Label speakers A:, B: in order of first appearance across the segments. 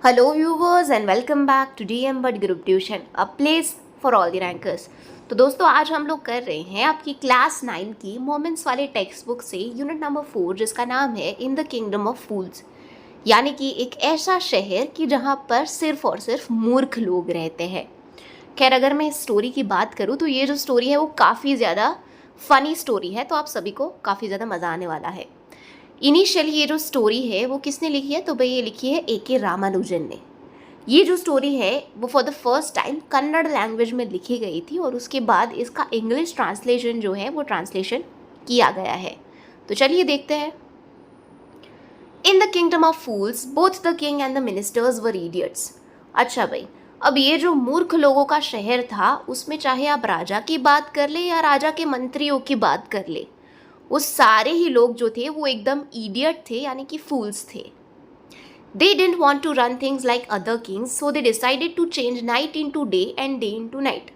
A: Hello viewers and welcome back to DM Bud Group Tuition, a place for all the rankers। तो दोस्तों आज हम लोग कर रहे हैं आपकी क्लास 9 की मोमेंट्स वाले टेक्स्ट बुक से यूनिट नंबर 4 जिसका नाम है इन द किंगडम ऑफ फूल्स, यानी कि एक ऐसा शहर कि जहाँ पर सिर्फ और सिर्फ मूर्ख लोग रहते हैं। खैर अगर मैं इस स्टोरी की बात करूँ तो ये जो स्टोरी है वो काफ़ी ज़्यादा फ़नी स्टोरी है, तो आप सभी को काफ़ी ज़्यादा मज़ा आने वाला है। इनिशियली ये जो स्टोरी है वो किसने लिखी है, तो भाई ये लिखी है A.K. रामानुजन ने। ये जो स्टोरी है वो for the first time Kannada language में लिखी गई थी और उसके बाद इसका इंग्लिश ट्रांसलेशन जो है वो ट्रांसलेशन किया गया है। तो चलिए देखते हैं। In the kingdom of fools both the king and the ministers were idiots. अच्छा भाई, अब ये जो मूर्ख लोगों का शहर था उसमें चाहे आप राजा की बात कर ले या राजा के मंत्रियों की बात कर ले, वो सारे ही लोग जो थे वो एकदम इडियट थे, यानी कि फूल्स थे। They didn't want to run things like other kings, so they decided to change night into day and day into night।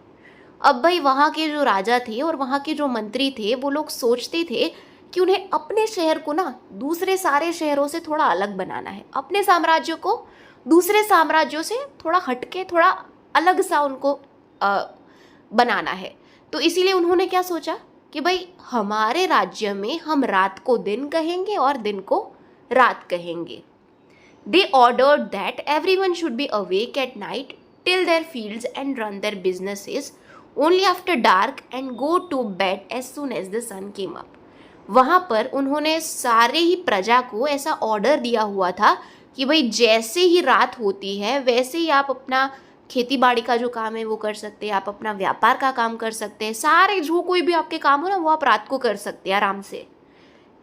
A: अब भाई वहाँ के जो राजा थे और वहाँ के जो मंत्री थे वो लोग सोचते थे कि उन्हें अपने शहर को ना दूसरे सारे शहरों से थोड़ा अलग बनाना है, अपने साम्राज्य को दूसरे साम्राज्यों से थोड़ा हटके थोड़ा अलग सा उनको बनाना है। तो इसीलिए उन्होंने क्या सोचा कि भाई हमारे राज्य में हम रात को दिन कहेंगे और दिन को रात कहेंगे। They ordered that everyone should be awake at night till their fields and run their businesses only after dark and go to bed as soon as the sun came up। वहाँ पर उन्होंने सारे ही प्रजा को ऐसा ऑर्डर दिया हुआ था कि भाई जैसे ही रात होती है वैसे ही आप अपना खेती बाड़ी का जो काम है वो कर सकते हैं, आप अपना व्यापार का काम कर सकते हैं, सारे जो कोई भी आपके काम हो ना वो आप रात को कर सकते हैं आराम से।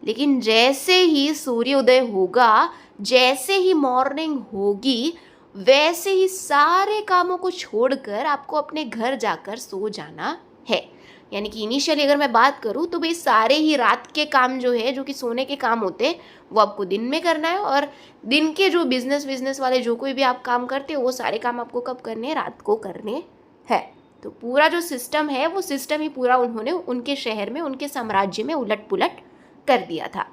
A: लेकिन जैसे ही सूर्योदय होगा, जैसे ही मॉर्निंग होगी, वैसे ही सारे कामों को छोड़कर आपको अपने घर जाकर सो जाना है। यानी कि इनिशियली अगर मैं बात करूँ तो भाई सारे ही रात के काम जो है, जो कि सोने के काम होते हैं, वो आपको दिन में करना है, और दिन के जो बिजनेस वाले जो कोई भी आप काम करते हो वो सारे काम आपको कब करने हैं, रात को करने हैं। तो पूरा जो सिस्टम है वो सिस्टम ही पूरा उन्होंने उनके शहर में, उनके साम्राज्य में उलट पुलट कर दिया था।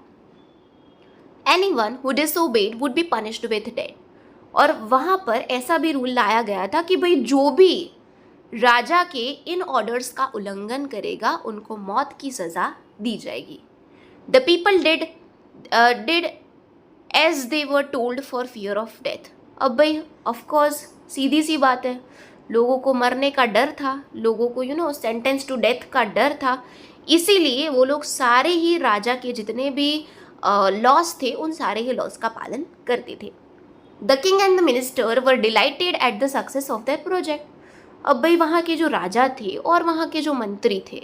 A: Anyone who disobeyed would be punished with death। और वहाँ पर ऐसा भी रूल लाया गया था कि भाई जो भी राजा के इन ऑर्डर्स का उल्लंघन करेगा उनको मौत की सज़ा दी जाएगी। The people did as they were told for fear of death. अब भाई ऑफकोर्स सीधी सी बात है, लोगों को मरने का डर था, लोगों को सेंटेंस टू डेथ का डर था, इसीलिए वो लोग सारे ही राजा के जितने भी लॉस थे उन सारे ही लॉस का पालन करते थे। The king and the minister were dilated at the success of their project. अब भाई वहाँ के जो राजा थे और वहाँ के जो मंत्री थे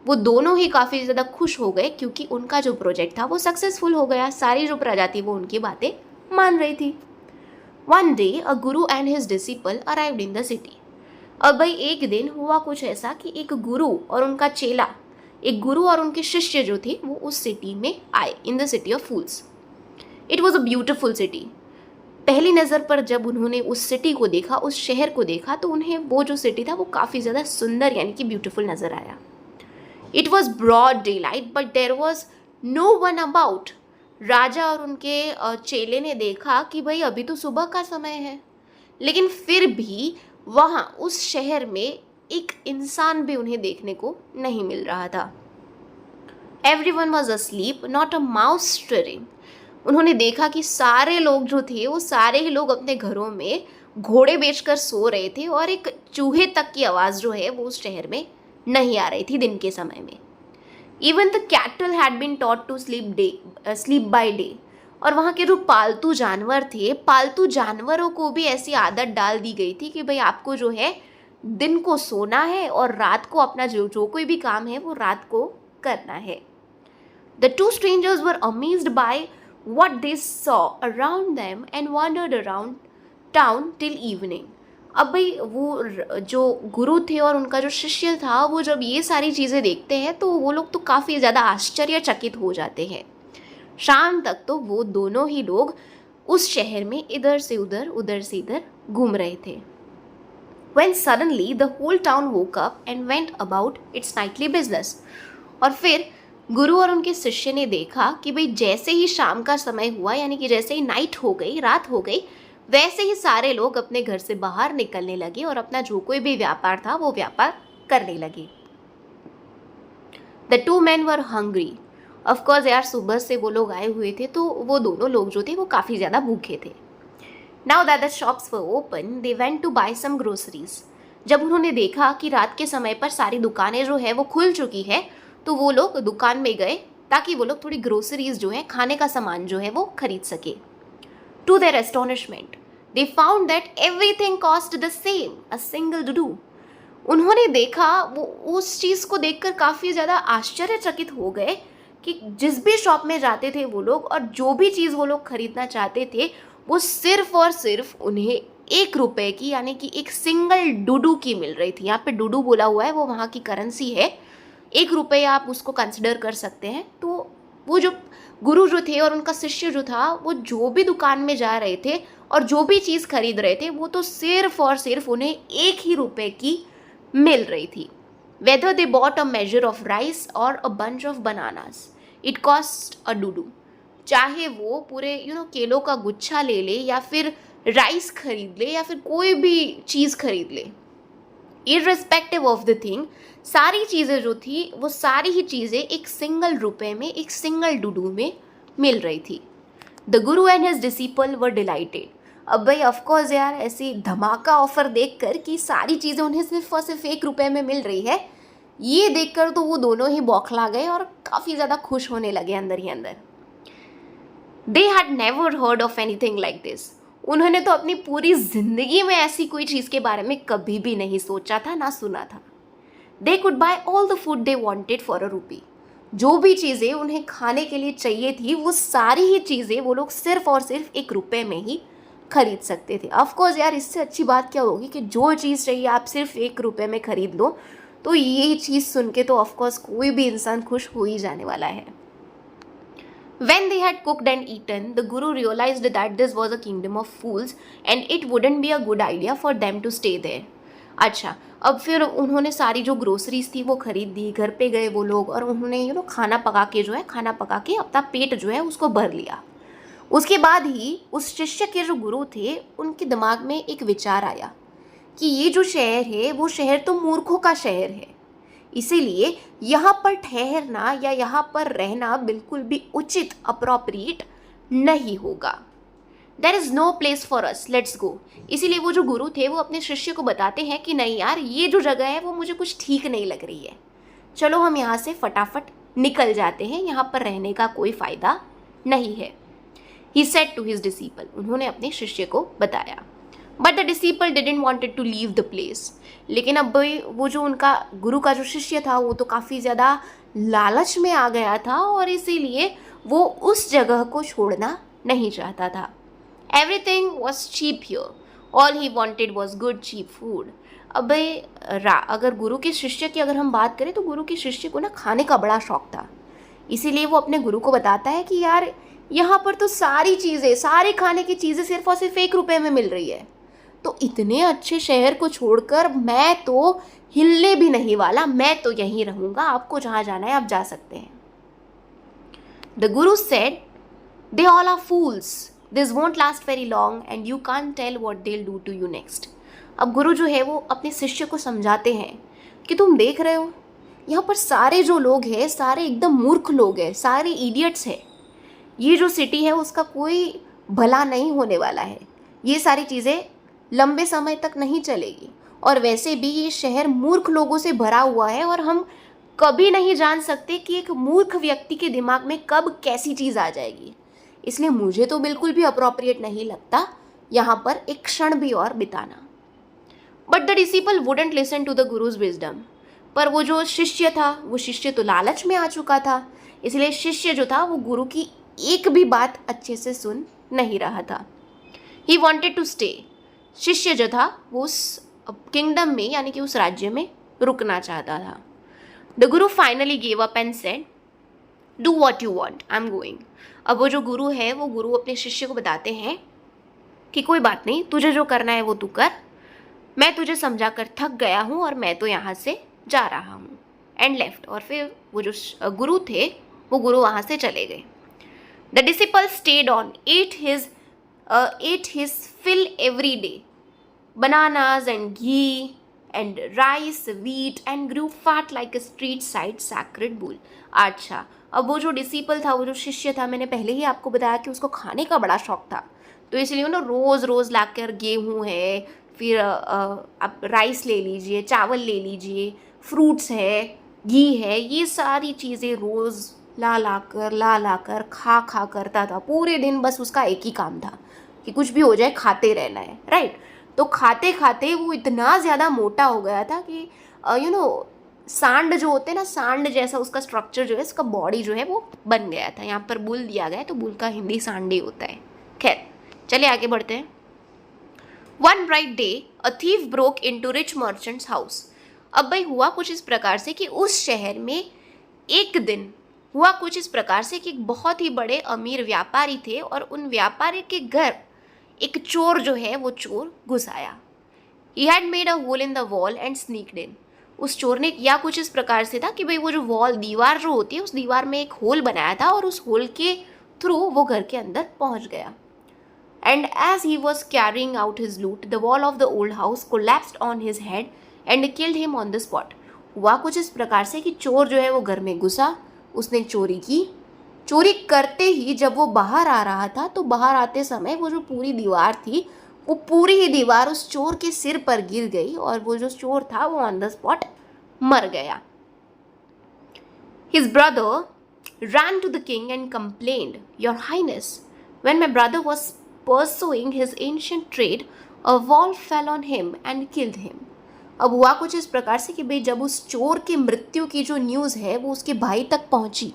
A: वो दोनों ही काफ़ी ज़्यादा खुश हो गए क्योंकि उनका जो प्रोजेक्ट था वो सक्सेसफुल हो गया, सारी जो प्रजा थी वो उनकी बातें मान रही थी। One day a Guru and his disciple arrived in the city. अब भाई एक दिन हुआ कुछ ऐसा कि एक गुरु और उनका चेला, एक गुरु और उनके शिष्य जो थे वो उस सिटी में आए, in the city of fools. It was a beautiful city. पहली नज़र पर जब उन्होंने उस सिटी को देखा, उस शहर को देखा, तो उन्हें वो जो सिटी था वो काफ़ी ज़्यादा सुंदर यानी कि ब्यूटिफुल नज़र आया। It was broad daylight but there was no one about. राजा और उनके चेले ने देखा कि भाई अभी तो सुबह का समय है, लेकिन फिर भी वहाँ उस शहर में एक इंसान भी उन्हें देखने को नहीं मिल रहा था। Everyone was asleep, not a mouse stirring. उन्होंने देखा कि सारे लोग जो थे वो सारे ही लोग अपने घरों में घोड़े बेचकर सो रहे थे और एक चूहे तक की आवाज़ जो है वो उस शहर में नहीं आ रही थी दिन के समय में। Even the cattle had been taught to sleep by day. और वहाँ के जो पालतू जानवर थे, पालतू जानवरों को भी ऐसी आदत डाल दी गई थी कि भाई आपको जो है दिन को सोना है और रात को अपना जो कोई भी काम है वो रात को करना है। The two strangers were amazed bye what they saw around them and wandered around town till evening। अब भाई वो जो गुरु थे और उनका जो शिष्य था वो जब ये सारी चीज़ें देखते हैं तो वो लोग तो काफ़ी ज़्यादा आश्चर्यचकित हो जाते हैं। शाम तक तो वो दोनों ही लोग उस शहर में इधर से इधर घूम रहे थे। When suddenly the whole town woke up and went about its nightly business। और फिर गुरु और उनके शिष्य ने देखा कि भाई जैसे ही शाम का समय हुआ, यानी कि जैसे ही नाइट हो गई, रात हो गई, वैसे ही सारे लोग अपने घर से बाहर निकलने लगे और अपना जो कोई भी व्यापार था वो व्यापार करने लगे। The two man were hungry. Of course यार, सुबह से वो लोग आए हुए थे तो वो दोनों लोग जो थे वो काफ़ी ज़्यादा भूखे थे। Now that the shops were open they went to buy some groceries. जब उन्होंने देखा कि रात के समय पर सारी दुकानें जो है वो खुल चुकी है तो वो लोग दुकान में गए ताकि वो लोग थोड़ी ग्रोसरीज जो है, खाने का सामान जो है वो खरीद सके। To their astonishment they found that everything cost the same, a single डुडू। उन्होंने देखा, वो उस चीज़ को देखकर काफ़ी ज़्यादा आश्चर्यचकित हो गए कि जिस भी शॉप में जाते थे वो लोग और जो भी चीज़ वो लोग खरीदना चाहते थे वो सिर्फ और सिर्फ उन्हें 1 रुपए की, यानी कि एक सिंगल डुडू की मिल रही थी। यहाँ पे डुडू बोला हुआ है, वो वहाँ की करेंसी है। 1 रुपये आप उसको कंसिडर कर सकते हैं। तो वो जो गुरु जो थे और उनका शिष्य जो था, वो जो भी दुकान में जा रहे थे और जो भी चीज़ खरीद रहे थे वो तो सिर्फ और सिर्फ उन्हें 1 ही रुपये की मिल रही थी। Whether they bought a measure of rice और a bunch of bananas, it cost a डुडू। चाहे वो पूरे केलों का गुच्छा ले ले या फिर राइस खरीद ले या फिर कोई भी चीज़ खरीद ले, इररिस्पेक्टिव ऑफ द थिंग, सारी चीज़ें जो थी वो सारी ही चीज़ें 1 सिंगल रुपये में, 1 सिंगल डुडू में मिल रही थी। The Guru and his disciple were dilated. अब भाई ऑफकोर्स यार, ऐसी धमाका ऑफर देखकर कि सारी चीज़ें उन्हें सिर्फ और सिर्फ 1 रुपये में मिल रही है, ये देखकर तो वो दोनों ही बौखला गए और काफ़ी ज़्यादा खुश होने लगे अंदर ही अंदर। They had never heard of anything like this. उन्होंने तो अपनी पूरी जिंदगी में ऐसी कोई चीज़ के बारे में कभी भी नहीं सोचा था, ना सुना था। They could buy all the food they wanted for a rupee. जो भी चीज़ें उन्हें खाने के लिए चाहिए थी वो सारी ही चीज़ें वो लोग सिर्फ और सिर्फ 1 रुपये में ही खरीद सकते थे। ऑफकोर्स यार, इससे अच्छी बात क्या होगी कि जो चीज़ चाहिए आप सिर्फ 1 रुपये में खरीद लो। तो ये चीज़ सुन के तो ऑफकोर्स कोई भी इंसान खुश हो ही जाने वाला है। When they had cooked and eaten, the Guru realized that this was a kingdom of fools and it wouldn't be a good idea for them to stay there. अच्छा, अब फिर उन्होंने सारी जो ग्रोसरीज थी वो खरीद दी, घर पे गए वो लोग और उन्होंने खाना पका के अपना पेट जो है उसको भर लिया। उसके बाद ही उस शिष्य के जो गुरु थे उनके दिमाग में एक विचार आया कि ये जो शहर है वो शहर तो मूर्खों का शहर है, इसीलिए यहाँ पर ठहरना या यहाँ पर रहना बिल्कुल भी उचित, अप्रोप्रिएट नहीं होगा। There is no place for us, let's go. इसीलिए वो जो गुरु थे वो अपने शिष्य को बताते हैं कि नहीं यार, ये जो जगह है वो मुझे कुछ ठीक नहीं लग रही है, चलो हम यहाँ से फटाफट निकल जाते हैं, यहाँ पर रहने का कोई फ़ायदा नहीं है। He said to his disciple, उन्होंने अपने शिष्य को बताया। But the disciple didn't wanted to leave the place. लेकिन अब वो जो उनका गुरु का जो शिष्य था वो तो काफ़ी ज़्यादा लालच में आ गया था और इसीलिए वो उस जगह को छोड़ना नहीं चाहता था। Everything was cheap here, all he wanted was good cheap food. अब अगर गुरु के शिष्य की अगर हम बात करें तो गुरु के शिष्य को ना खाने का बड़ा शौक था, इसीलिए वो अपने गुरु को बताता है कि यार यहाँ पर तो सारी चीज़ें, सारी खाने की चीज़ें सिर्फ और सिर्फ 1 रुपये में मिल रही है, तो इतने अच्छे शहर को छोड़कर मैं तो हिलने भी नहीं वाला, मैं तो यहीं रहूँगा, आपको जहाँ जाना है आप जा सकते हैं। The guru said, they all are fools, this won't last very long and you can't tell what they will do to you next. अब गुरु जो है वो अपने शिष्य को समझाते हैं कि तुम देख रहे हो यहाँ पर सारे जो लोग हैं सारे एकदम मूर्ख लोग हैं, सारे इडियट्स हैं, ये जो सिटी है उसका कोई भला नहीं होने वाला है, ये सारी चीज़ें लंबे समय तक नहीं चलेगी और वैसे भी ये शहर मूर्ख लोगों से भरा हुआ है और हम कभी नहीं जान सकते कि एक मूर्ख व्यक्ति के दिमाग में कब कैसी चीज़ आ जाएगी, इसलिए मुझे तो बिल्कुल भी अप्रोप्रिएट नहीं लगता यहाँ पर एक क्षण भी और बिताना। But the disciple wouldn't listen to the guru's wisdom. पर वो जो शिष्य था, वो शिष्य तो लालच में आ चुका था, इसलिए शिष्य जो था वो गुरु की एक भी बात अच्छे से सुन नहीं रहा था। He wanted to stay. शिष्य जो था वो उस किंगडम में यानी कि उस राज्य में रुकना चाहता था। The Guru finally gave up and said, do what you want, I am going. अब वो जो गुरु है वो गुरु अपने शिष्य को बताते हैं कि कोई बात नहीं, तुझे जो करना है वो तू कर, मैं तुझे समझा कर थक गया हूँ और मैं तो यहाँ से जा रहा हूँ। And left. और फिर वो जो गुरु थे वो गुरु वहाँ से चले गए। The disciple stayed on, at his ate his fill every day. Bananas and ghee and rice, wheat and grew fat like a street side sacred bull. अच्छा, अब वो जो डिसिपल था, वो जो शिष्य था, मैंने पहले ही आपको बताया कि उसको खाने का बड़ा शौक था, तो इसलिए ना रोज़ रोज़ लाकर गेहूँ है, फिर आप राइस ले लीजिए, चावल ले लीजिए, फ्रूट्स है, घी है, ये सारी चीज़ें रोज़ ला लाकर खा करता था पूरे दिन। बस उसका एक ही काम था कि कुछ भी हो जाए खाते रहना है, राइट। तो खाते खाते वो इतना ज़्यादा मोटा हो गया था कि सांड जो होते हैं ना, सांड जैसा उसका स्ट्रक्चर जो है, उसका बॉडी जो है वो बन गया था। यहाँ पर बुल दिया गया है, तो बुल का हिंदी सांड ही होता है। खैर चलिए आगे बढ़ते हैं। One bright day a thief broke into rich merchants house. अब भाई हुआ कुछ इस प्रकार से कि उस शहर में एक दिन हुआ कुछ इस प्रकार से कि एक बहुत ही बड़े अमीर व्यापारी थे, और उन व्यापारी के घर एक चोर जो है वो चोर घुस आया। He had made a hole in the wall and sneaked in. उस चोर ने किया कुछ इस प्रकार से था कि भाई वो जो वॉल, दीवार जो होती है, उस दीवार में एक होल बनाया था, और उस होल के थ्रू वो घर के अंदर पहुंच गया। And as he was carrying out his loot the wall of the old house collapsed on his head and killed him on the spot. हुआ कुछ इस प्रकार से कि चोर जो है वो घर में घुसा, उसने चोरी की। चोरी करते ही जब वो बाहर आ रहा था, तो बाहर आते समय वो जो पूरी दीवार थी, वो पूरी ही दीवार उस चोर के सिर पर गिर गई, और वो जो चोर था वो ऑन द स्पॉट मर गया। His brother ran to the king and complained, Your Highness, when my brother was pursuing his ancient trade, a wall fell on him and killed him. अब हुआ कुछ इस प्रकार से कि भाई जब उस चोर की मृत्यु की जो न्यूज़ है वो उसके भाई तक पहुंची,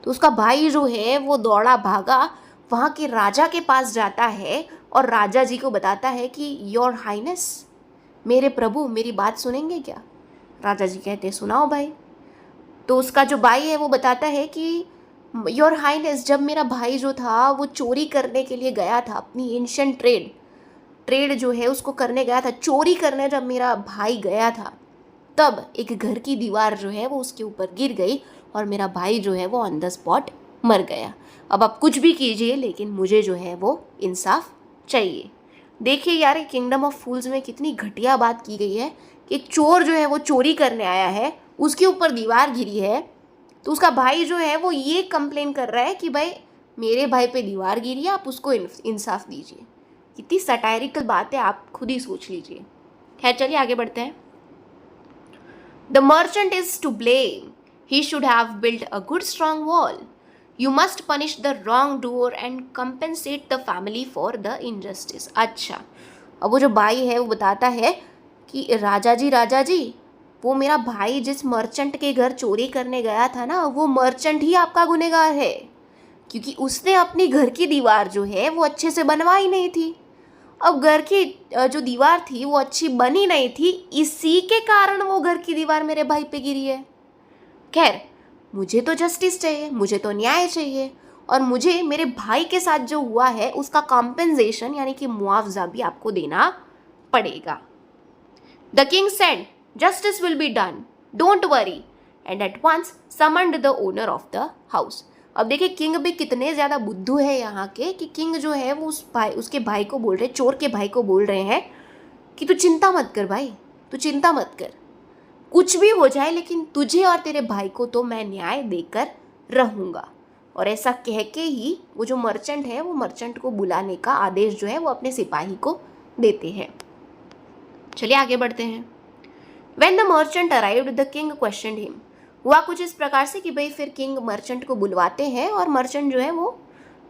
A: तो उसका भाई जो है वो दौड़ा भागा, वहाँ के राजा के पास जाता है और राजा जी को बताता है कि योर हाइनेस, मेरे प्रभु मेरी बात सुनेंगे क्या। राजा जी कहते हैं सुनाओ भाई। तो उसका जो भाई है वो बताता है कि योर हाइनेस, जब मेरा भाई जो था वो चोरी करने के लिए गया था, अपनी एंशिएंट ट्रेड जो है उसको करने गया था, चोरी करने जब मेरा भाई गया था, तब एक घर की दीवार जो है वो उसके ऊपर गिर गई, और मेरा भाई जो है वो ऑन द स्पॉट मर गया। अब आप कुछ भी कीजिए, लेकिन मुझे जो है वो इंसाफ चाहिए। देखिए यार, किंगडम ऑफ फूल्स में कितनी घटिया बात की गई है कि एक चोर जो है वो चोरी करने आया है, उसके ऊपर दीवार गिरी है, तो उसका भाई जो है वो ये कंप्लेन कर रहा है कि भाई मेरे भाई पे दीवार गिरी है, आप उसको इंसाफ दीजिए। कितनी सटायरिकल बात है, आप खुद ही सोच लीजिए। खैर चलिए आगे बढ़ते हैं। The merchant is to blame, he should have built a good strong wall, you must punish the wrongdoer and compensate the family for the injustice. अच्छा, अब वो जो भाई है वो बताता है कि राजा जी, वो मेरा भाई जिस मर्चेंट के घर चोरी करने गया था ना, वो मर्चेंट ही आपका गुनहगार है, क्योंकि उसने अपनी घर की दीवार जो है वो अच्छे से बनवाई नहीं थी। अब घर की जो दीवार थी वो अच्छी बनी नहीं थी, इसी के कारण वो घर की दीवार मेरे भाई पे गिरी है। खैर, मुझे तो जस्टिस चाहिए, मुझे तो न्याय चाहिए, और मुझे मेरे भाई के साथ जो हुआ है उसका कॉम्पेंसेशन यानी कि मुआवजा भी आपको देना पड़ेगा। The king said, justice will be done, don't worry, and at once summoned the owner of the house. अब देखिए किंग भी कितने ज़्यादा बुद्धू है यहाँ के, कि किंग जो है वो उसके भाई को बोल रहे, चोर के भाई को बोल रहे हैं कि तू चिंता मत कर भाई, तू चिंता मत कर, कुछ भी हो जाए लेकिन तुझे और तेरे भाई को तो मैं न्याय देकर रहूँगा। और ऐसा कह के ही वो जो मर्चेंट है वो मर्चेंट को बुलाने का आदेश जो है वो अपने सिपाही को देते हैं। चलिए आगे बढ़ते हैं। When the merchant arrived, the king questioned him. हुआ कुछ इस प्रकार से कि भाई फिर किंग मर्चेंट को बुलवाते हैं, और मर्चेंट जो है वो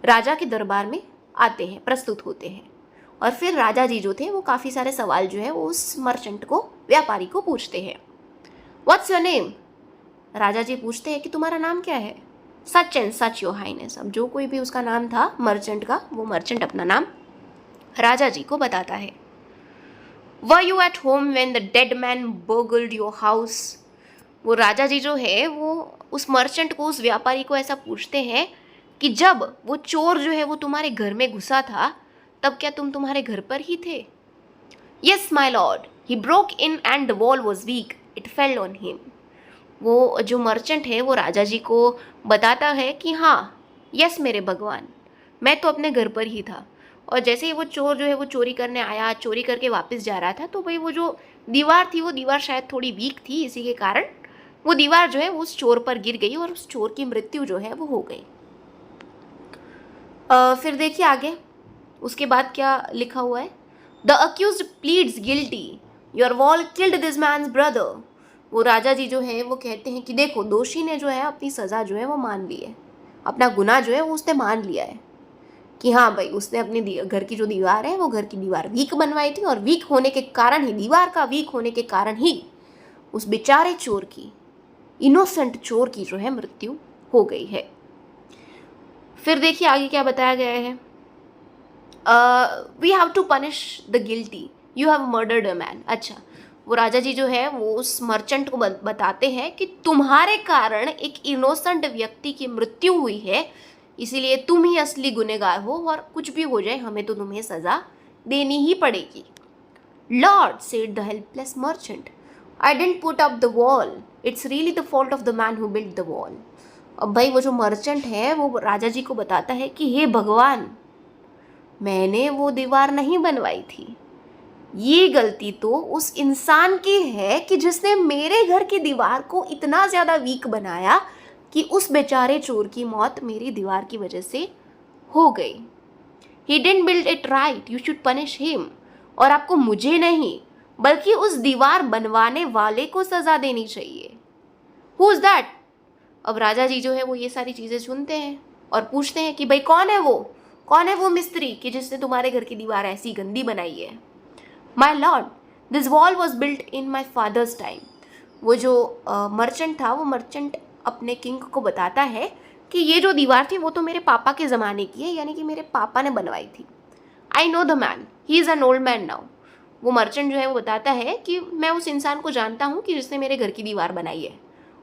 A: राजा के दरबार में आते हैं, प्रस्तुत होते हैं, और फिर राजा जी जो थे वो काफ़ी सारे सवाल जो है वो उस मर्चेंट को, व्यापारी को पूछते हैं। What's your name? राजा जी पूछते हैं कि तुम्हारा नाम क्या है? Such and such your highness. अब जो कोई भी उसका नाम था मर्चेंट का, वो मर्चेंट अपना नाम राजा जी को बताता है। Were you at home when the dead man burgled your house? वो राजा जी जो है वो उस मर्चेंट को, उस व्यापारी को ऐसा पूछते हैं कि जब वो चोर जो है वो तुम्हारे घर में घुसा था, तब क्या तुम तुम्हारे घर पर ही थे? Yes my Lord, he broke in and the wall was weak, it fell on him. वो जो मर्चेंट है वो राजा जी को बताता है कि हाँ, यस मेरे भगवान, मैं तो अपने घर पर ही था, और जैसे ही वो चोर जो है वो चोरी करने आया, चोरी करके वापस जा रहा था, तो भाई वो जो दीवार थी वो दीवार शायद थोड़ी वीक थी, इसी के कारण वो दीवार जो है वो उस चोर पर गिर गई और उस चोर की मृत्यु जो है वो हो गई। फिर देखिए आगे उसके बाद क्या लिखा हुआ है। The accused pleads guilty, your wall killed this man's brother. वो राजा जी जो है वो कहते हैं कि देखो दोषी ने जो है अपनी सज़ा जो है वो मान ली है, अपना गुनाह जो है वो उसने मान लिया है कि हाँ भाई उसने अपने घर की जो दीवार है वो घर की दीवार वीक बनवाई थी और वीक होने के कारण ही, दीवार का वीक होने के कारण ही उस बेचारे चोर की, इनोसेंट चोर की जो है मृत्यु हो गई है। फिर देखिए आगे क्या बताया गया है। We have to punish the guilty, you have murdered a man. अच्छा, वो राजा जी जो है वो उस मर्चेंट को बताते हैं कि तुम्हारे कारण एक इनोसेंट व्यक्ति की मृत्यु हुई है, इसीलिए तुम ही असली गुनहगार हो और कुछ भी हो जाए हमें तो तुम्हें सज़ा देनी ही पड़ेगी। Lord, said the helpless merchant, I didn't put up the wall, it's really the fault of the man who built the wall. अब भाई वो जो मर्चेंट है वो राजा जी को बताता है कि हे भगवान, मैंने वो दीवार नहीं बनवाई थी, ये गलती तो उस इंसान की है कि जिसने मेरे घर की दीवार को इतना ज़्यादा वीक बनाया कि उस बेचारे चोर की मौत मेरी दीवार की वजह से हो गई। He didn't build it right, you should punish him. और आपको मुझे नहीं बल्कि उस दीवार बनवाने वाले को सज़ा देनी चाहिए। Who is that? अब राजा जी जो है वो ये सारी चीज़ें सुनते हैं और पूछते हैं कि भाई कौन है वो मिस्त्री कि जिसने तुम्हारे घर की दीवार ऐसी गंदी बनाई है। My lord, this wall was built in my father's time. वो जो मर्चेंट था वो मर्चेंट अपने किंग को बताता है कि ये जो दीवार थी वो तो मेरे पापा के ज़माने की है, यानी कि मेरे पापा ने बनवाई थी। I know the man, he is an old man now. वो मर्चेंट जो है वो बताता है कि मैं उस इंसान को जानता हूँ कि जिसने मेरे घर की दीवार बनाई है।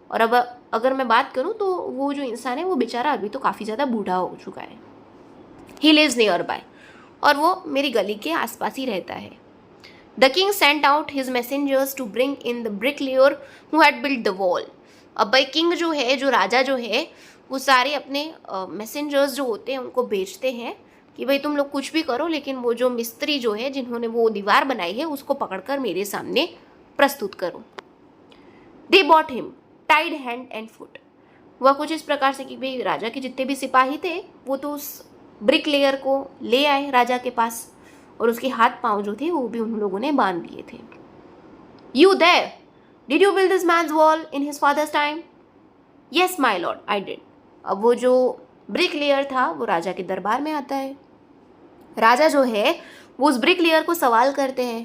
A: और अब अगर मैं बात करूँ तो वो जो इंसान है वो बेचारा अभी तो काफ़ी ज़्यादा बूढ़ा हो चुका है। ही लिव्स नियर बाय, और वो मेरी गली के आसपास ही रहता है। The king sent out his messengers to bring in the bricklayer who had built the wall. अब भाई किंग जो है, जो राजा जो है, वो सारे अपने मैसेंजर्स जो होते हैं उनको भेजते हैं कि भाई तुम लोग कुछ भी करो लेकिन वो जो मिस्त्री जो है जिन्होंने वो दीवार बनाई है उसको पकड़कर मेरे सामने प्रस्तुत करो। They bought him tied hand and foot. वह कुछ इस प्रकार से कि भाई राजा के जितने भी सिपाही थे वो तो उस ब्रिक लेयर को ले आए राजा के पास और उसके हाथ पांव जो थे वो भी उन लोगों ने बांध लिए थे। You there, did you build this man's wall in his father's time? Yes my lord, I did. अब वो जो ब्रिक लेयर था वो राजा के दरबार में आता है। राजा जो है वो उस ब्रिक लेयर को सवाल करते हैं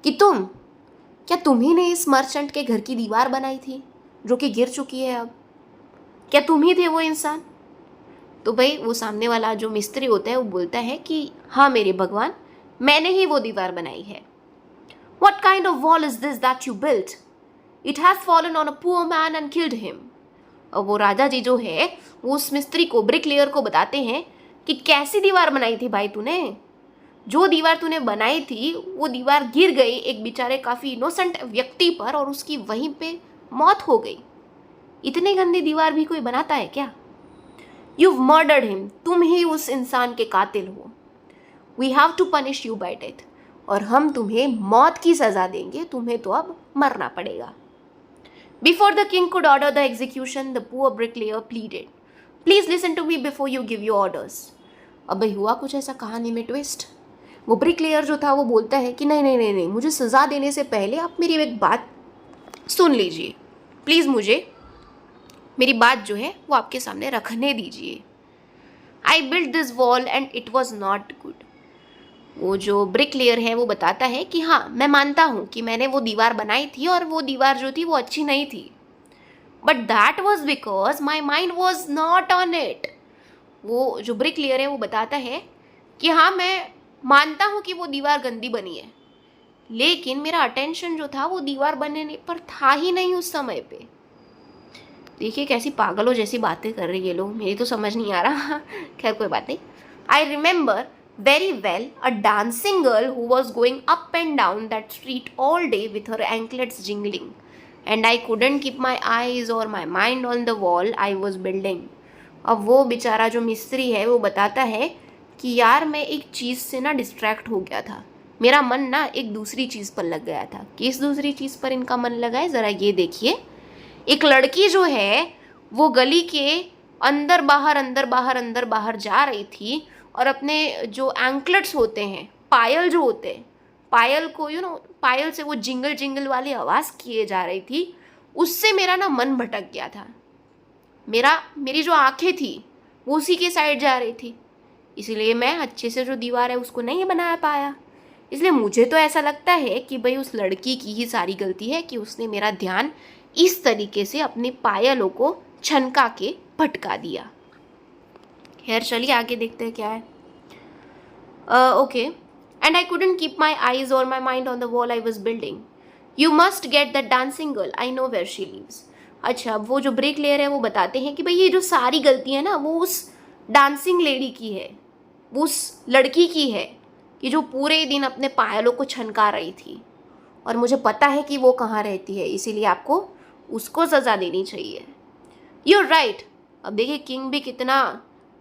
A: कि क्या तुम ही ने इस मर्चेंट के घर की दीवार बनाई थी जो कि गिर चुकी है अब? क्या तुम ही थे वो इंसान? तो भाई वो सामने वाला जो मिस्त्री होता है वो बोलता है कि हाँ मेरे भगवान, मैंने ही वो दीवार बनाई है। What kind of wall is this that you built? It has fallen on a poor man and killed him. और वो राजा जी जो है वो उस मिस्त्री को, ब्रिक लेयर को बताते हैं कि कैसी दीवार बनाई थी भाई तूने? जो दीवार तूने बनाई थी वो दीवार गिर गई एक बेचारे काफ़ी इनोसेंट व्यक्ति पर और उसकी वहीं पे मौत हो गई। इतनी गंदी दीवार भी कोई बनाता है क्या? You've murdered him. तुम ही उस इंसान के कातिल हो। We have to punish you by death. और हम तुम्हें मौत की सज़ा देंगे, तुम्हें तो अब मरना पड़ेगा। Before the king could order the execution, the poor bricklayer pleaded, Please listen to me before you give your orders. अब भाई हुआ कुछ ऐसा कहानी में ट्विस्ट। वो ब्रिकलेयर जो था वो बोलता है कि नहीं नहीं नहीं नहीं, मुझे सज़ा देने से पहले आप मेरी एक बात सुन लीजिए, प्लीज़ मुझे मेरी बात जो है वो आपके सामने रखने दीजिए। I build this wall and it was not good. वो जो ब्रिकलेयर है वो बताता है कि हाँ मैं मानता हूँ कि मैंने वो दीवार बनाई थी और वो दीवार जो थी वो अच्छी नहीं थी, but that was because my mind was not on it. वो जो ब्रिकलेयर है वो बताता है कि हाँ मैं मानता हूँ कि वो दीवार गंदी बनी है, लेकिन मेरा अटेंशन जो था वो दीवार बनने पर था ही नहीं उस समय पे। देखिए कैसी पागलों जैसी बातें कर रही है लोग, मेरी तो समझ नहीं आ रहा। खैर कोई बात नहीं। I remember very well a dancing girl who was going up and down that street all day with her anklets jingling, and I couldn't keep my eyes or my mind on the wall I was building. अब वो बेचारा जो मिस्त्री है वो बताता है कि यार मैं एक चीज़ से ना डिस्ट्रैक्ट हो गया था, मेरा मन ना एक दूसरी चीज़ पर लग गया था। किस दूसरी चीज़ पर इनका मन लगा है ज़रा ये देखिए। एक लड़की जो है वो गली के अंदर बाहर अंदर बाहर अंदर बाहर जा रही थी और अपने जो एंकलेट्स होते हैं, पायल जो होते हैं, पायल को पायल से वो जिंगल जिंगल वाली आवाज़ किए जा रही थी। उससे मेरा ना मन भटक गया था। मेरी जो आंखें थी वो उसी के साइड जा रही थी, इसीलिए मैं अच्छे से जो दीवार है उसको नहीं बना पाया। इसलिए मुझे तो ऐसा लगता है कि भाई उस लड़की की ही सारी गलती है कि उसने मेरा ध्यान इस तरीके से अपने पायलों को छनका के भटका दिया। खैर चलिए आगे देखते हैं क्या है। Okay, and I couldn't keep my eyes और my mind on the wall I was building. You must get the dancing girl, I know where she lives. अच्छा, वो जो ब्रेक ले रहे हैं वो बताते हैं कि भाई ये जो सारी गलती है ना वो उस डांसिंग लेडी की है, वो उस लड़की की है कि जो पूरे दिन अपने पायलों को छनका रही थी, और मुझे पता है कि वो कहाँ रहती है, इसीलिए आपको उसको सज़ा देनी चाहिए। You're right. अब देखिए किंग भी कितना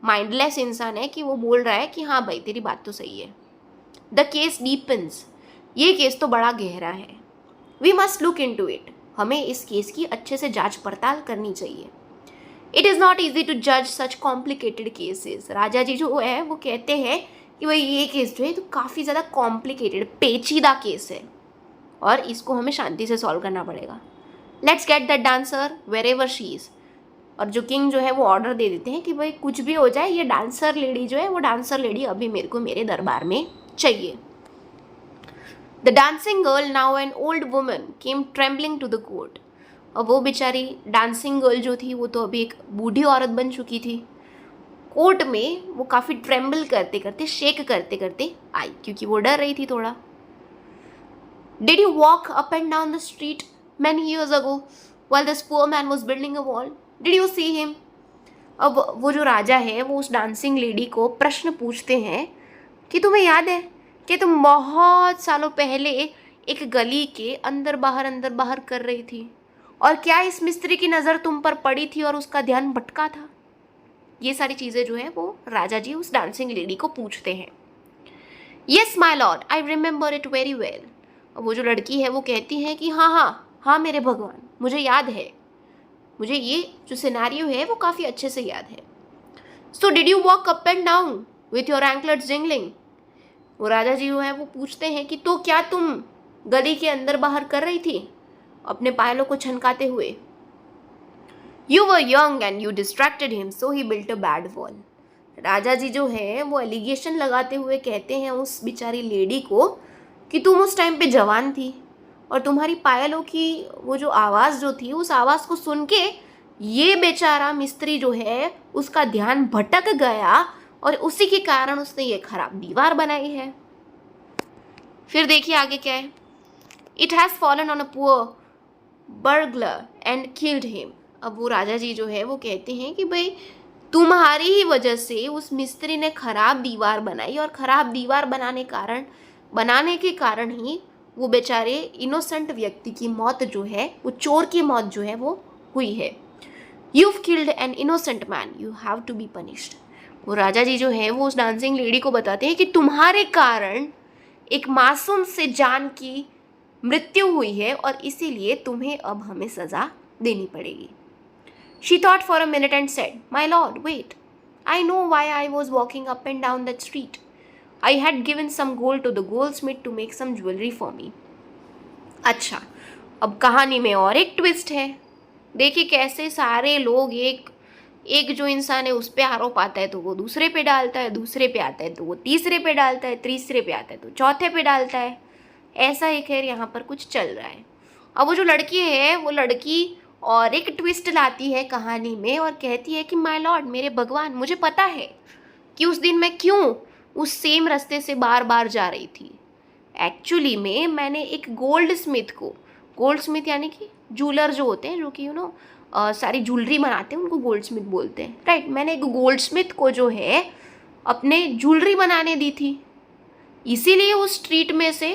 A: माइंडलेस इंसान है कि वो बोल रहा है कि हाँ भाई तेरी बात तो सही है। द केस डीपन्स, ये केस तो बड़ा गहरा है। We must look into it, हमें इस केस की अच्छे से जांच पड़ताल करनी चाहिए। It is not easy to जज सच कॉम्प्लिकेटेड केसेस। राजा जी जो है वो कहते हैं कि भाई ये केस जो है तो काफ़ी ज़्यादा कॉम्प्लिकेटेड, पेचीदा केस है और इसको हमें शांति से सॉल्व करना पड़ेगा। Let's get that dancer wherever she is. और जो किंग जो है वो ऑर्डर दे देते हैं कि भाई कुछ भी हो जाए, ये डांसर लेडी जो है वो डांसर लेडी अभी मेरे को मेरे दरबार में चाहिए। The dancing girl, now an old woman, came trembling to the court. और वो बेचारी डांसिंग गर्ल जो थी वो तो अभी एक बूढ़ी औरत बन चुकी थी। कोर्ट में वो काफ़ी ट्रेम्बल करते करते, शेक करते करते आई, क्योंकि वो डर रही थी थोड़ा। Did you walk up and down the street many years ago while this poor man was building a wall? Did you see him? अब वो जो राजा है वो उस डांसिंग लेडी को प्रश्न पूछते हैं कि तुम्हें याद है कि तुम बहुत सालों पहले एक गली के अंदर बाहर कर रही थी, और क्या इस मिस्त्री की नज़र तुम पर पड़ी थी और उसका ध्यान भटका था? ये सारी चीज़ें जो है वो राजा जी उस डांसिंग लेडी को पूछते हैं। Yes my lord, I remember it very well. वो जो लड़की है वो कहती है कि हाँ मेरे भगवान, मुझे याद है, मुझे ये जो सिनेरियो है वो काफ़ी अच्छे से याद है। So did you walk up and down with your anklets jingling? वो राजा जी जो है वो पूछते हैं कि तो क्या तुम गली के अंदर बाहर कर रही थी अपने पायलों को छनकाते हुए? You were young and you distracted him so he built a bad wall. राजा जी जो है वो एलिगेशन लगाते हुए कहते हैं उस बेचारी लेडी को कि तुम उस टाइम पे जवान थी और तुम्हारी पायलों की वो जो आवाज़ जो थी, उस आवाज़ को सुन के ये बेचारा मिस्त्री जो है उसका ध्यान भटक गया और उसी के कारण उसने ये खराब दीवार बनाई है। फिर देखिए आगे क्या है। It has fallen on a poor burglar and killed him. अब वो राजा जी जो है वो कहते हैं कि भाई तुम्हारी ही वजह से उस मिस्त्री ने खराब दीवार बनाई और खराब दीवार बनाने के कारण ही वो बेचारे इनोसेंट व्यक्ति की मौत जो है, वो चोर की मौत जो है वो हुई है। You've killed an innocent man, you have to be punished। वो राजा जी जो है वो उस डांसिंग लेडी को बताते हैं कि तुम्हारे कारण एक मासूम से जान की मृत्यु हुई है और इसीलिए तुम्हें अब हमें सज़ा देनी पड़ेगी। She thought for a minute and said, My lord, wait, I know why I was walking up and down that street. I had given some gold to the goldsmith to make some jewelry for me। अच्छा, अब कहानी में और एक twist है। देखिए कैसे सारे लोग एक जो इंसान है उस पर आरोप आता है तो वो दूसरे पे डालता है, दूसरे पे आता है तो वो तीसरे पे डालता है, तीसरे पे आता है तो चौथे पे डालता है। ऐसा ही खैर यहाँ पर कुछ चल रहा है। अब वो जो लड़की है वो लड़की और एक ट्विस्ट लाती है कहानी में और कहती है कि माय लॉर्ड, मेरे भगवान, मुझे पता है कि उस दिन मैं क्यों उस सेम रास्ते से बार बार जा रही थी। एक्चुअली में मैंने एक गोल्ड स्मिथ यानी कि जूलर जो होते हैं, जो कि सारी ज्वेलरी बनाते हैं, उनको गोल्ड स्मिथ बोलते हैं, राइट। मैंने एक गोल्ड स्मिथ को जो है अपने ज्वेलरी बनाने दी थी, इसीलिए उस स्ट्रीट में से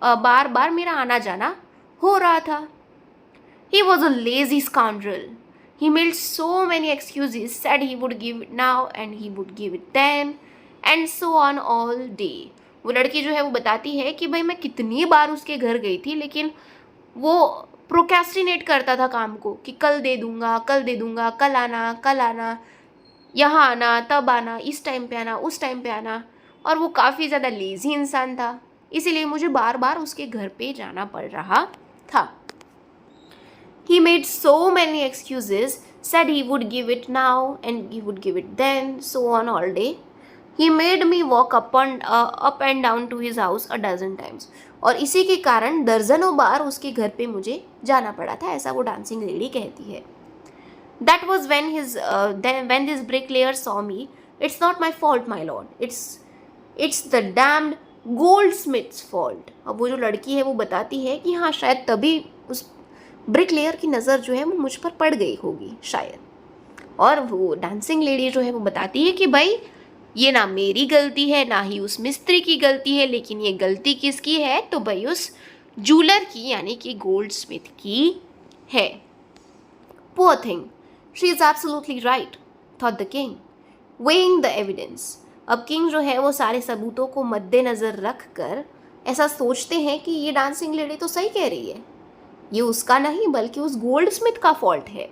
A: बार बार मेरा आना जाना हो रहा था। He was a lazy scoundrel. He made so many excuses, said he would give it now and he would give it then, and so on all day. वो लड़की जो है वो बताती है कि भाई मैं कितनी बार उसके घर गई थी, लेकिन वो प्रोक्रेस्टिनेट करता था काम को कि कल दे दूंगा, कल दे दूंगा, कल आना, यहाँ आना, तब आना, इस टाइम पे आना, उस टाइम पे आना। और वो काफ़ी ज़्यादा लेज़ी इंसान था, इसीलिए मुझे बार बार उसके घर पे जाना पड़ रहा था। He made so many excuses, said he would give it now and he would give it then, so on all day. He made me walk up and down to his house a dozen times. और इसी के कारण दर्जनों बार उसके घर पे मुझे जाना पड़ा था, ऐसा वो डांसिंग लेडी कहती है। That was when this bricklayer saw me. It's not my fault, my lord. It's the damned goldsmith's fault. अब वो जो लड़की है वो बताती है कि हाँ शायद तभी उस ब्रिकलेयर की नज़र जो है वो मुझ पर पड़ गई होगी शायद। और वो डांसिंग लेडी जो है वो बताती है कि भाई ये ना मेरी गलती है ना ही उस मिस्त्री की गलती है, लेकिन ये गलती किसकी है, तो भाई उस जूलर की यानी कि गोल्डस्मिथ की है। Poor thing, she is absolutely right, thought the king, weighing the evidence. अब किंग जो है वो सारे सबूतों को मद्देनज़र रख कर ऐसा सोचते हैं कि ये डांसिंग लेडी तो सही कह रही है, ये उसका नहीं बल्कि उस गोल्डस्मिथ का फॉल्ट है।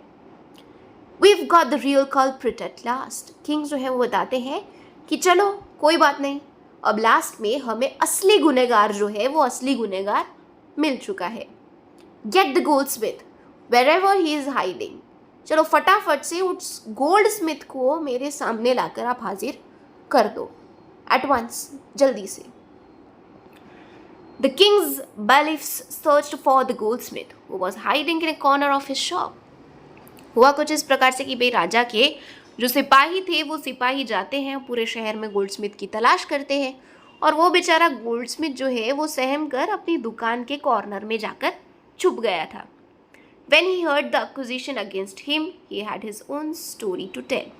A: We've got the real culprit at last. King जो है वो बताते हैं कि चलो कोई बात नहीं, अब लास्ट में हमें असली गुनहगार जो है वो असली गुनहगार मिल चुका है। Get the goldsmith wherever he is hiding. चलो फटाफट से उस गोल्डस्मिथ को मेरे सामने लाकर आप हाजिर कर दो, एट वंस, जल्दी से। The king's bailiffs searched for the goldsmith who was hiding in a corner of his shop. हुआ कुछ इस प्रकार से कि भाई राजा के जो सिपाही थे वो सिपाही जाते हैं पूरे शहर में गोल्डस्मिथ की तलाश करते हैं, और वो बेचारा गोल्डस्मिथ जो है वो सहम कर अपनी दुकान के कॉर्नर में जाकर छुप गया था। When he heard the accusation against him, he had his own story to tell.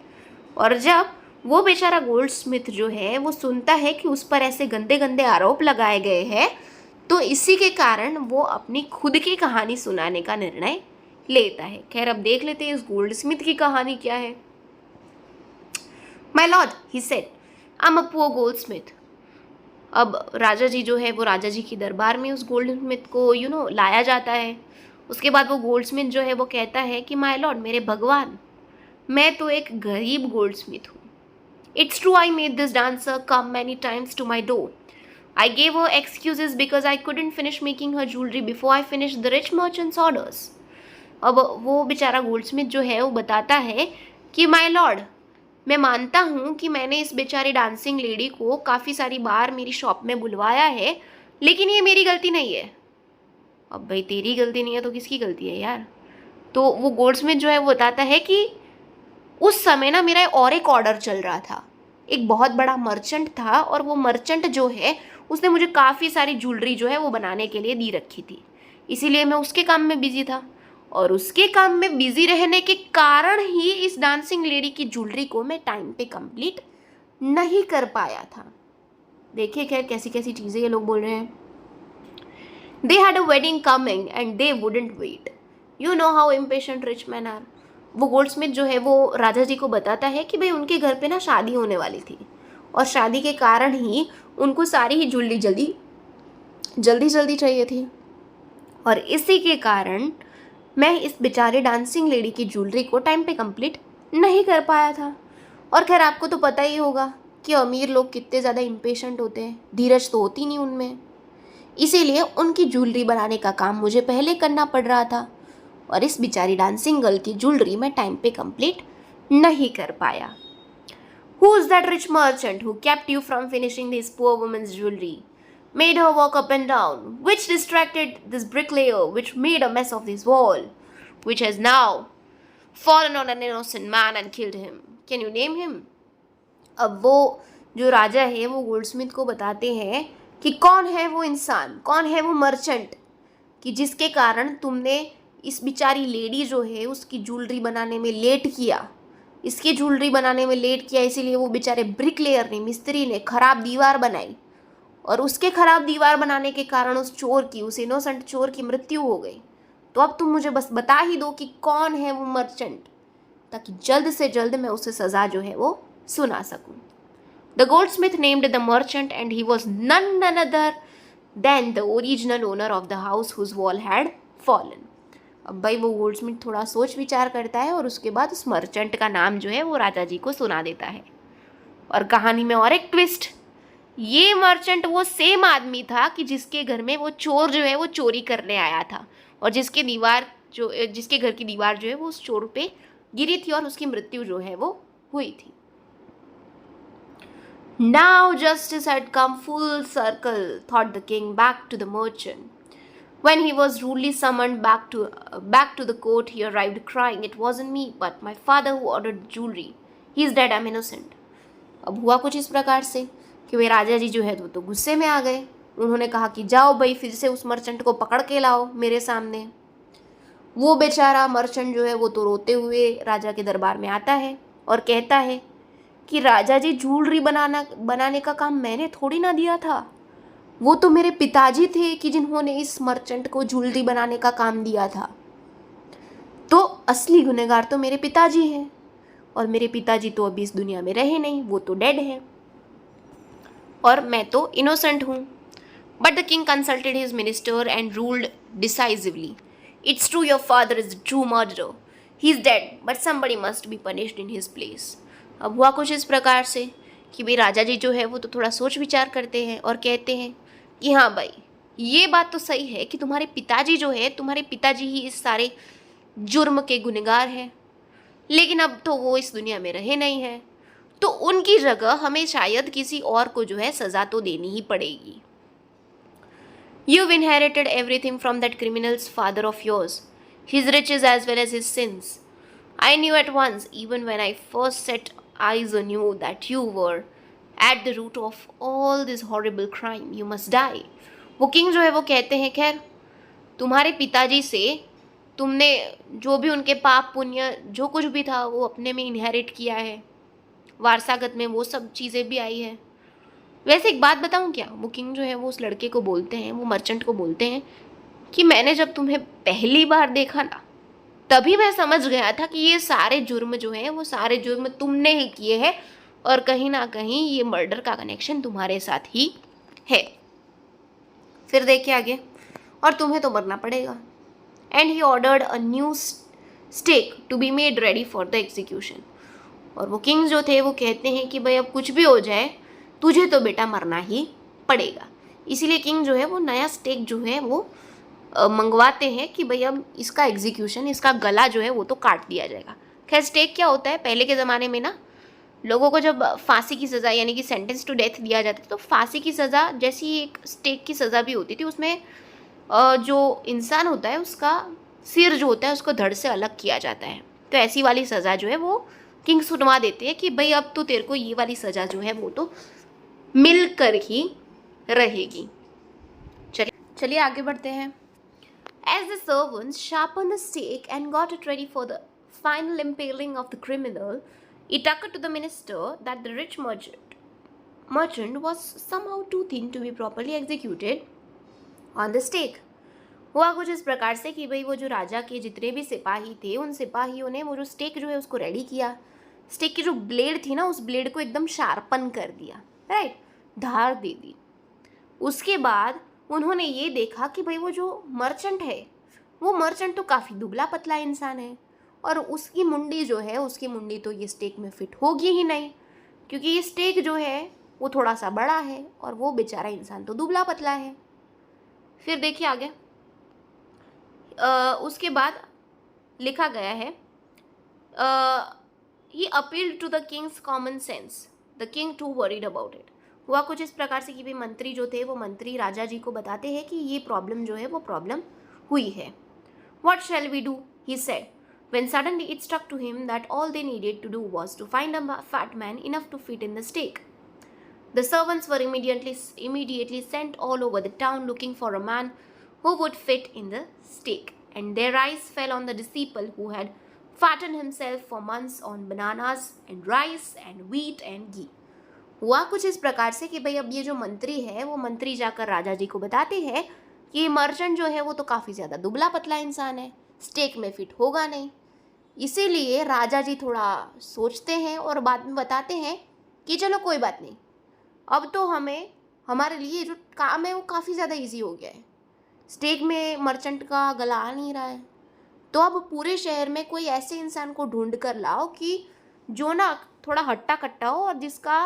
A: और जब वो बेचारा गोल्डस्मिथ जो है वो सुनता है कि उस पर ऐसे गंदे गंदे आरोप लगाए गए हैं, तो इसी के कारण वो अपनी खुद की कहानी सुनाने का निर्णय लेता है। खैर अब देख लेते हैं इस गोल्डस्मिथ की कहानी क्या है। My lord, he said, I'm a poor goldsmith. अब राजा जी जो है वो राजा जी की दरबार में उस गोल्डस्मिथ को लाया जाता है। उसके बाद वो गोल्डस्मिथ जो है वो कहता है कि माय लॉर्ड, मेरे भगवान, मैं तो एक गरीब गोल्डस्मिथ हूँ। It's true, I made this dancer come many times to my door. I gave her excuses because I couldn't finish making her jewelry before I finished the rich merchant's orders. अब वो बेचारा Goldsmith जो है वो बताता है कि my Lord, मैं मानता हूँ कि मैंने इस बेचारी डांसिंग लेडी को काफ़ी सारी बार मेरी शॉप में बुलवाया है, लेकिन ये मेरी गलती नहीं है। अब भाई तेरी गलती नहीं है तो किसकी गलती है यार? तो वो गोल्डस्मिथ जो है वो बताता है कि उस समय ना मेरा और एक ऑर्डर चल रहा था, एक बहुत बड़ा मर्चेंट था, और वो मर्चेंट जो है उसने मुझे काफ़ी सारी ज्वेलरी जो है वो बनाने के लिए दी रखी थी, इसीलिए मैं उसके काम में बिजी था, और उसके काम में बिजी रहने के कारण ही इस डांसिंग लेडी की ज्वेलरी को मैं टाइम पे कंप्लीट नहीं कर पाया था। देखिए खैर कैसी कैसी चीज़ें ये लोग बोल रहे हैं। They had a wedding coming and they wouldn't wait. You know how impatient rich men are. वो गोल्डस्मिथ जो है वो राजा जी को बताता है कि भाई उनके घर पे ना शादी होने वाली थी, और शादी के कारण ही उनको सारी ही ज्वेलरी जल्दी चाहिए थी, और इसी के कारण मैं इस बेचारे डांसिंग लेडी की ज्वेलरी को टाइम पे कंप्लीट नहीं कर पाया था। और खैर आपको तो पता ही होगा कि अमीर लोग कितने ज़्यादा इम्पेशेंट होते हैं, धीरज तो होती नहीं उनमें, इसीलिए उनकी ज्वेलरी बनाने का काम मुझे पहले करना पड़ रहा था, और इस बेचारी डांसिंग गर्ल की ज्वेलरी मैं टाइम पे कंप्लीट नहीं कर पाया। Who is that rich merchant who kept you from finishing this poor woman's jewelry? Made her walk up and down? Which distracted this bricklayer? Which made a mess of this wall? Which has now fallen on an innocent man and killed him? Can you name him? अब वो जो राजा है वो Goldsmith को बताते हैं कि कौन है वो इंसान, कौन है वो मर्चेंट कि जिसके कारण तुमने इस बेचारी लेडी जो है उसकी ज्वेलरी बनाने में लेट किया, इसकी ज्वेलरी बनाने में लेट किया, इसीलिए वो बेचारे ब्रिकलेयर ने, मिस्त्री ने ख़राब दीवार बनाई, और उसके ख़राब दीवार बनाने के कारण उस चोर की, उस इनोसेंट चोर की मृत्यु हो गई। तो अब तुम मुझे बस बता ही दो कि कौन है वो मर्चेंट, ताकि जल्द से जल्द मैं उसे सज़ा जो है वो सुना सकूं। The goldsmith named the merchant, and he was none other than the original owner of the house whose wall had fallen. अब भाई वो गोल्डस्मिथ थोड़ा सोच विचार करता है और उसके बाद उस मर्चेंट का नाम जो है वो राजा जी को सुना देता है. और कहानी में और एक ट्विस्ट, ये मर्चेंट वो सेम आदमी था कि जिसके घर में वो चोर जो है वो चोरी करने आया था और जिसके घर की दीवार जो है वो उस चोर पे गिरी थी और उसकी मृत्यु जो है वो हुई थी. Now justice had come full circle, thought the king back to the merchant. When he was rudely summoned back to the court, he arrived crying, "It wasn't me, but my father who ordered the jewelry. He is dead, I'm innocent." अब हुआ कुछ इस प्रकार से कि वे राजा जी जो है वो तो गुस्से में आ गए. उन्होंने कहा कि जाओ भाई फिर से उस मर्चेंट को पकड़ के लाओ मेरे सामने. वो बेचारा मर्चेंट जो है वो तो रोते हुए राजा के दरबार में आता है और कहता है कि राजा जी ज्वेलरी बनाने का काम मैंने थोड़ी ना दिया था, वो तो मेरे पिताजी थे कि जिन्होंने इस मर्चेंट को ज्वेलरी बनाने का काम दिया था. तो असली गुनहगार तो मेरे पिताजी हैं और मेरे पिताजी तो अभी इस दुनिया में रहे नहीं, वो तो डेड है और मैं तो इनोसेंट हूँ. But the king consulted his minister and ruled decisively, "It's true your father is the true murderer. He is dead, but somebody must be punished in his place." अब हुआ कुछ इस प्रकार से कि भाई राजा जी जो है वो तो थोड़ा सोच विचार करते हैं और कहते हैं कि हाँ भाई ये बात तो सही है कि तुम्हारे पिताजी जो है, तुम्हारे पिताजी ही इस सारे जुर्म के गुनहगार हैं, लेकिन अब तो वो इस दुनिया में रहे नहीं हैं, तो उनकी जगह हमें शायद किसी और को जो है सज़ा तो देनी ही पड़ेगी. You've inherited everything from that criminal's father of yours, his riches as well as his sins. I knew at once, even when I first set eyes on you, that you were at the root of all this horrible crime. You must die. वो king जो है वो कहते हैं खैर तुम्हारे पिताजी से तुमने जो भी उनके पाप पुण्य जो कुछ भी था वो अपने में इनहेरिट किया है, वारसागत में वो सब चीज़ें भी आई है. वैसे एक बात बताऊं क्या, वो किंग जो है वो उस लड़के को बोलते हैं, वो मर्चेंट को बोलते हैं कि मैंने जब तुम्हें पहली बार देखा ना तभी मैं समझ गया था कि ये सारे जुर्म जो हैं वो सारे जुर्म तुमने ही किए हैं और कहीं ना कहीं ये मर्डर का कनेक्शन तुम्हारे साथ ही है. फिर देखिए आगे, और तुम्हें तो मरना पड़ेगा. And he ordered a new stake to be made ready for the execution. और वो किंग जो थे वो कहते हैं कि भाई अब कुछ भी हो जाए तुझे तो बेटा मरना ही पड़ेगा. इसीलिए किंग जो है वो नया स्टेक जो है वो मंगवाते हैं कि भाई अब इसका एग्जीक्यूशन, इसका गला जो है वो तो काट दिया जाएगा. खैर स्टेक क्या होता है, पहले के ज़माने में ना लोगों को जब फांसी की सज़ा यानी कि सेंटेंस टू डेथ दिया जाता था तो फांसी की सज़ा जैसी एक स्टेक की सज़ा भी होती थी. उसमें जो इंसान होता है उसका सिर जो होता है उसको धड़ से अलग किया जाता है. तो ऐसी वाली सज़ा जो है वो किंग सुनवा देते हैं कि भाई अब तो तेरे को ये वाली सज़ा जो है वो तो मिल कर ही रहेगी. चलिए आगे बढ़ते हैं. As the servants sharpened the stake and got it ready for the final impaling of the criminal, it occurred to the minister that the rich merchant was somehow too thin to be properly executed on the stake. हुआ कुछ इस प्रकार से कि भाई वो जो राजा के जितने भी सिपाही थे उन सिपाहियों ने वो जो स्टेक जो है उसको रेडी किया. स्टेक की जो ब्लेड थी ना उस ब्लेड को एकदम शार्पन कर दिया, राइट, धार दे दी. उसके बाद उन्होंने ये देखा कि भाई वो जो मर्चेंट है वो मर्चेंट तो काफ़ी दुबला पतला इंसान है और उसकी मुंडी जो है उसकी मुंडी तो ये स्टेक में फिट होगी ही नहीं क्योंकि ये स्टेक जो है वो थोड़ा सा बड़ा है और वो बेचारा इंसान तो दुबला पतला है. फिर देखिए आगे, उसके बाद लिखा गया है he appealed to the king's common sense, the king too worried about it. हुआ कुछ इस प्रकार से कि भाई मंत्री जो थे वो मंत्री राजा जी को बताते हैं कि ये प्रॉब्लम जो है वो प्रॉब्लम हुई है. What shall we do? He said, when suddenly it struck to him that all they needed to do was to find a fat man enough to fit in the stake. The servants were immediately sent all over the town looking for a man who would fit in the stake, and their eyes fell on the disciple who had fattened himself for months on bananas and rice and wheat and ghee. हुआ कुछ इस प्रकार से कि भाई अब ये जो मंत्री है वो मंत्री जाकर राजा जी को बताते हैं कि मर्चेंट जो है वो तो काफ़ी ज़्यादा दुबला पतला इंसान है, स्टेक में फिट होगा नहीं. इसीलिए राजा जी थोड़ा सोचते हैं और बाद में बताते हैं कि चलो कोई बात नहीं, अब तो हमें हमारे लिए जो काम है वो काफ़ी ज़्यादा इजी हो गया है। स्टेक में मर्चेंट का गला आ नहीं रहा है, तो अब पूरे शहर में कोई ऐसे इंसान को ढूंढ कर लाओ कि जो ना थोड़ा हट्टा कट्टा हो और जिसका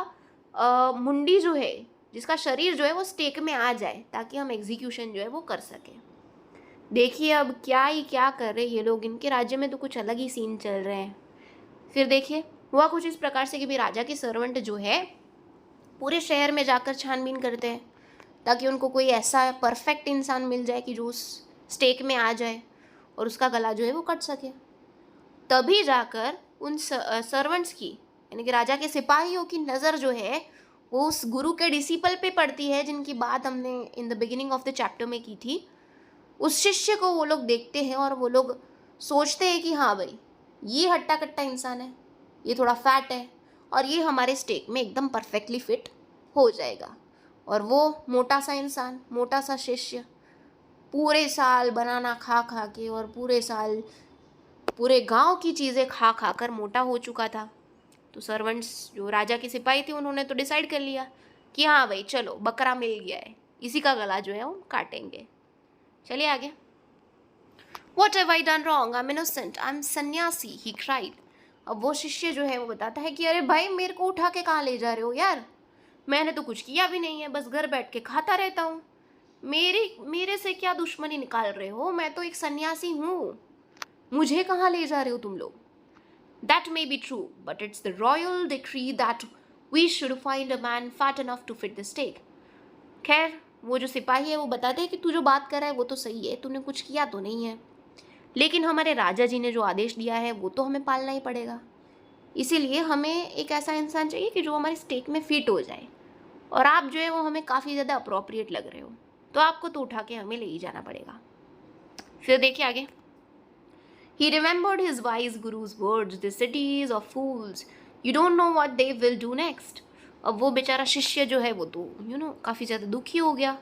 A: मुंडी जो है, जिसका शरीर जो है वो स्टेक में आ जाए, ताकि हम एग्जीक्यूशन जो है वो कर सकें। देखिए अब क्या ही क्या कर रहे ये लोग, इनके राज्य में तो कुछ अलग ही सीन चल रहे हैं। फिर देखिए हुआ कुछ इस प्रकार से कि भाई राजा के सर्वेंट जो है पूरे शहर में जाकर छानबीन करते हैं, ताकि उनको कोई ऐसा परफेक्ट इंसान मिल जाए कि जो उस स्टेक में आ जाए और उसका गला जो है वो कट सके। तभी जाकर उन सर्वेंट्स की, यानी कि राजा के सिपाहियों की नज़र जो है वो उस गुरु के डिसिपल पे पड़ती है, जिनकी बात हमने in the beginning of the chapter में की थी। उस शिष्य को वो लोग देखते हैं और वो लोग सोचते हैं कि हाँ भाई, ये हट्टा कट्टा इंसान है, ये थोड़ा फैट है और ये हमारे स्टेक में एकदम परफेक्टली फिट हो जाएगा। और वो मोटा सा इंसान, मोटा सा शिष्य पूरे साल बनाना खा खा के और पूरे साल पूरे गांव की चीज़ें खा खा कर मोटा हो चुका था। तो सर्वेंट्स जो राजा के सिपाही थे उन्होंने तो डिसाइड कर लिया कि हाँ भाई चलो बकरा मिल गया है, इसी का गला जो है वो काटेंगे। चलिए आगे। What have I done wrong? I'm innocent. I'm सन्यासी, he cried. अब वो शिष्य जो है वो बताता है कि अरे भाई मेरे को उठा के कहाँ ले जा रहे हो यार, मैंने तो कुछ किया भी नहीं है, बस घर बैठ के खाता रहता हूँ। मेरे से क्या दुश्मनी निकाल रहे हो, मैं तो एक सन्यासी हूँ, मुझे कहाँ ले जा रहे हो तुम लोग। That may be true, but it's the royal decree that we should find a man fat enough to fit the stake. खैर वो जो सिपाही है वो बताते हैं कि तू जो बात कर रहा है वो तो सही है, तूने कुछ किया तो नहीं है, लेकिन हमारे राजा जी ने जो आदेश दिया है वो तो हमें पालना ही पड़ेगा। इसीलिए हमें एक ऐसा इंसान चाहिए कि जो हमारे स्टेक में फिट हो जाए, और आप जो है वो हमें काफ़ी ज़्यादा अप्रोप्रिएट लग रहे हो, तो आपको तो उठा के हमें ले ही जाना पड़ेगा। फिर देखिए आगे। He remembered his wise guru's words, the cities of fools, you don't know what they will do next. अब वो बेचारा शिष्य जो है वो तो काफ़ी ज़्यादा दुखी हो गया,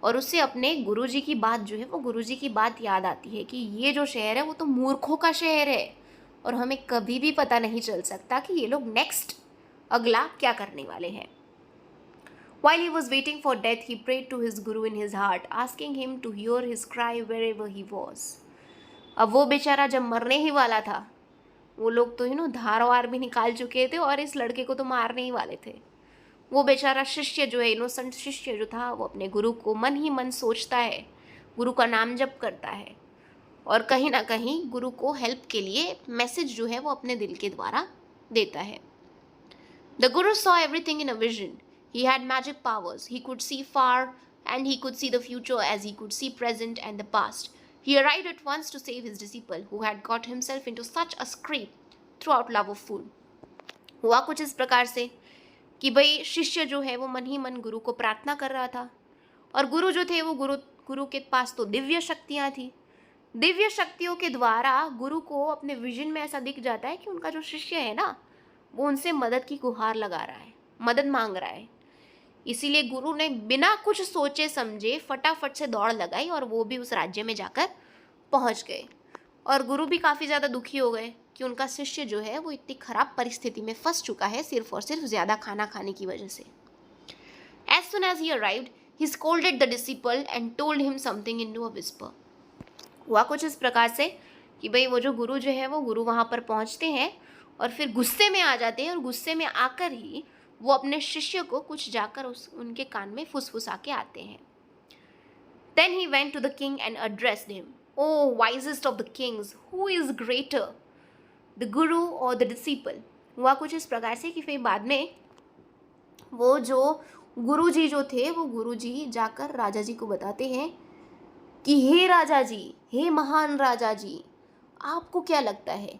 A: और उससे अपने गुरुजी की बात जो है वो गुरुजी की बात याद आती है कि ये जो शहर है वो तो मूर्खों का शहर है, और हमें कभी भी पता नहीं चल सकता कि ये लोग नेक्स्ट अगला क्या करने वाले हैं। While he was waiting for death, he prayed to his guru in his heart, asking him to hear his cry wherever he was. अब वो बेचारा जब मरने ही वाला था, वो लोग तो धार वार भी निकाल चुके थे और इस लड़के को तो मारने ही वाले थे। वो बेचारा शिष्य जो है, इनोसेंट शिष्य जो था, वो अपने गुरु को मन ही मन सोचता है, गुरु का नाम जप करता है, और कहीं ना कहीं गुरु को हेल्प के लिए मैसेज जो है वो अपने दिल के द्वारा देता है। The Guru saw everything in a vision. He had magic powers. He could see far and he could see the future as he could see present and the past. He arrived at once to save his disciple who had got himself into such a scrape throughout love of food. हुआ कुछ इस प्रकार से कि भाई शिष्य जो है वो मन ही मन गुरु को प्रार्थना कर रहा था, और गुरु जो थे वो गुरु के पास तो दिव्य शक्तियाँ थी। दिव्य शक्तियों के द्वारा गुरु को अपने विजन में ऐसा दिख जाता है कि उनका जो शिष्य है ना, वो उनसे मदद की गुहार लगा रहा है, मदद मांग रहा है। इसीलिए गुरु ने बिना कुछ सोचे समझे फटाफट से दौड़ लगाई और वो भी उस राज्य में जाकर पहुंच गए। और गुरु भी काफ़ी ज़्यादा दुखी हो गए कि उनका शिष्य जो है वो इतनी ख़राब परिस्थिति में फंस चुका है, सिर्फ और सिर्फ ज़्यादा खाना खाने की वजह से। As soon as he arrived, he scolded the disciple and told him something into a whisper. हुआ कुछ इस प्रकार से कि भाई वो जो गुरु जो है वो गुरु वहाँ पर पहुँचते हैं और फिर गुस्से में आ जाते हैं, और गुस्से में आकर ही वो अपने शिष्य को कुछ जाकर उनके कान में फुसफुसा के आते हैं। Then he went to the king and addressed him. Oh, wisest of the kings, who is greater, the guru or the disciple? हुआ कुछ इस प्रकार से कि फिर बाद में वो जो गुरुजी जो थे वो गुरुजी जाकर राजा जी को बताते हैं कि हे राजा जी, हे महान राजा जी, आपको क्या लगता है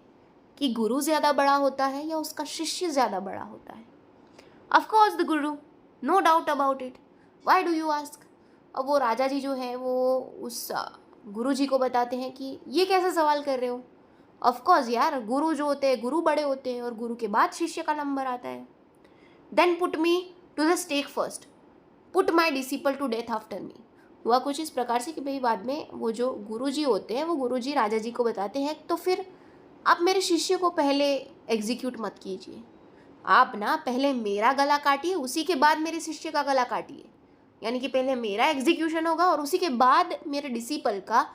A: कि गुरु ज़्यादा बड़ा होता है या उसका शिष्य ज़्यादा बड़ा होता है? Of course the guru, no doubt about it. Why do you ask? अब वो राजा जी जो है वो उस गुरु जी को बताते हैं कि ये कैसा सवाल कर रहे हो? Of course यार, गुरु जो होते हैं, गुरु बड़े होते हैं और गुरु के बाद शिष्य का नंबर आता है। Then put me to the stake first. Put my disciple to death after me. हुआ कुछ इस प्रकार से कि भाई बाद में वो जो गुरु जी होते हैं वो गुरु जी राजा जी को बताते हैं तो फिर आप मेरे शिष्य को पहले एग्जीक्यूट मत कीजिए, आप ना पहले मेरा गला काटिए, उसी के बाद मेरे शिष्य का गला काटिए। यानी कि पहले मेरा एग्जीक्यूशन होगा और उसी के बाद मेरे डिसिपल का,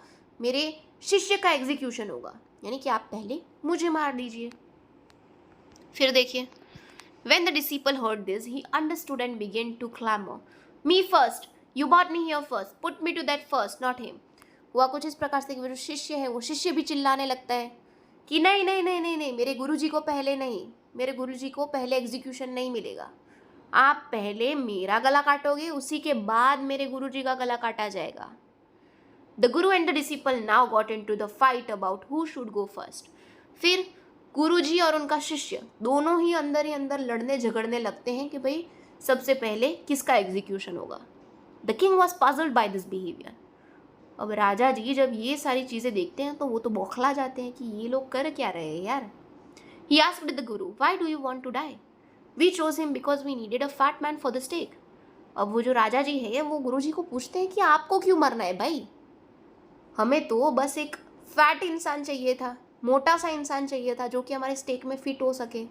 A: मेरे शिष्य का एग्जीक्यूशन होगा। यानी कि आप पहले मुझे मार दीजिए। फिर देखिए, when the disciple heard this, he understood and began to clamor, me first, you brought me here first, put me to that first, not him. हुआ कुछ इस प्रकार से कि जो शिष्य है वो शिष्य भी चिल्लाने लगता है कि नहीं नहीं नहीं नहीं नहीं, मेरे गुरुजी को पहले नहीं, मेरे गुरुजी को पहले एग्जीक्यूशन नहीं मिलेगा। आप पहले मेरा गला काटोगे, उसी के बाद मेरे गुरुजी का गला काटा जाएगा। The Guru and the disciple now got into the fight about who should go first. फिर गुरुजी और उनका शिष्य दोनों ही अंदर लड़ने झगड़ने लगते हैं कि भाई सबसे पहले किसका एग्जीक्यूशन होगा। The king was puzzled by this behaviour. अब राजा जी जब ये सारी चीज़ें देखते हैं तो वो तो बौखला जाते हैं कि ये लोग कर क्या रहे हैं यार। He asked the guru, why do you want to die? We chose him because we needed a fat man for the stake. अब वो जो राजा जी है वो गुरु जी को पूछते हैं कि आपको क्यों मरना है भाई? हमें तो बस एक फैट इंसान चाहिए था, मोटा सा इंसान चाहिए था जो कि हमारे स्टेक में फिट हो सके।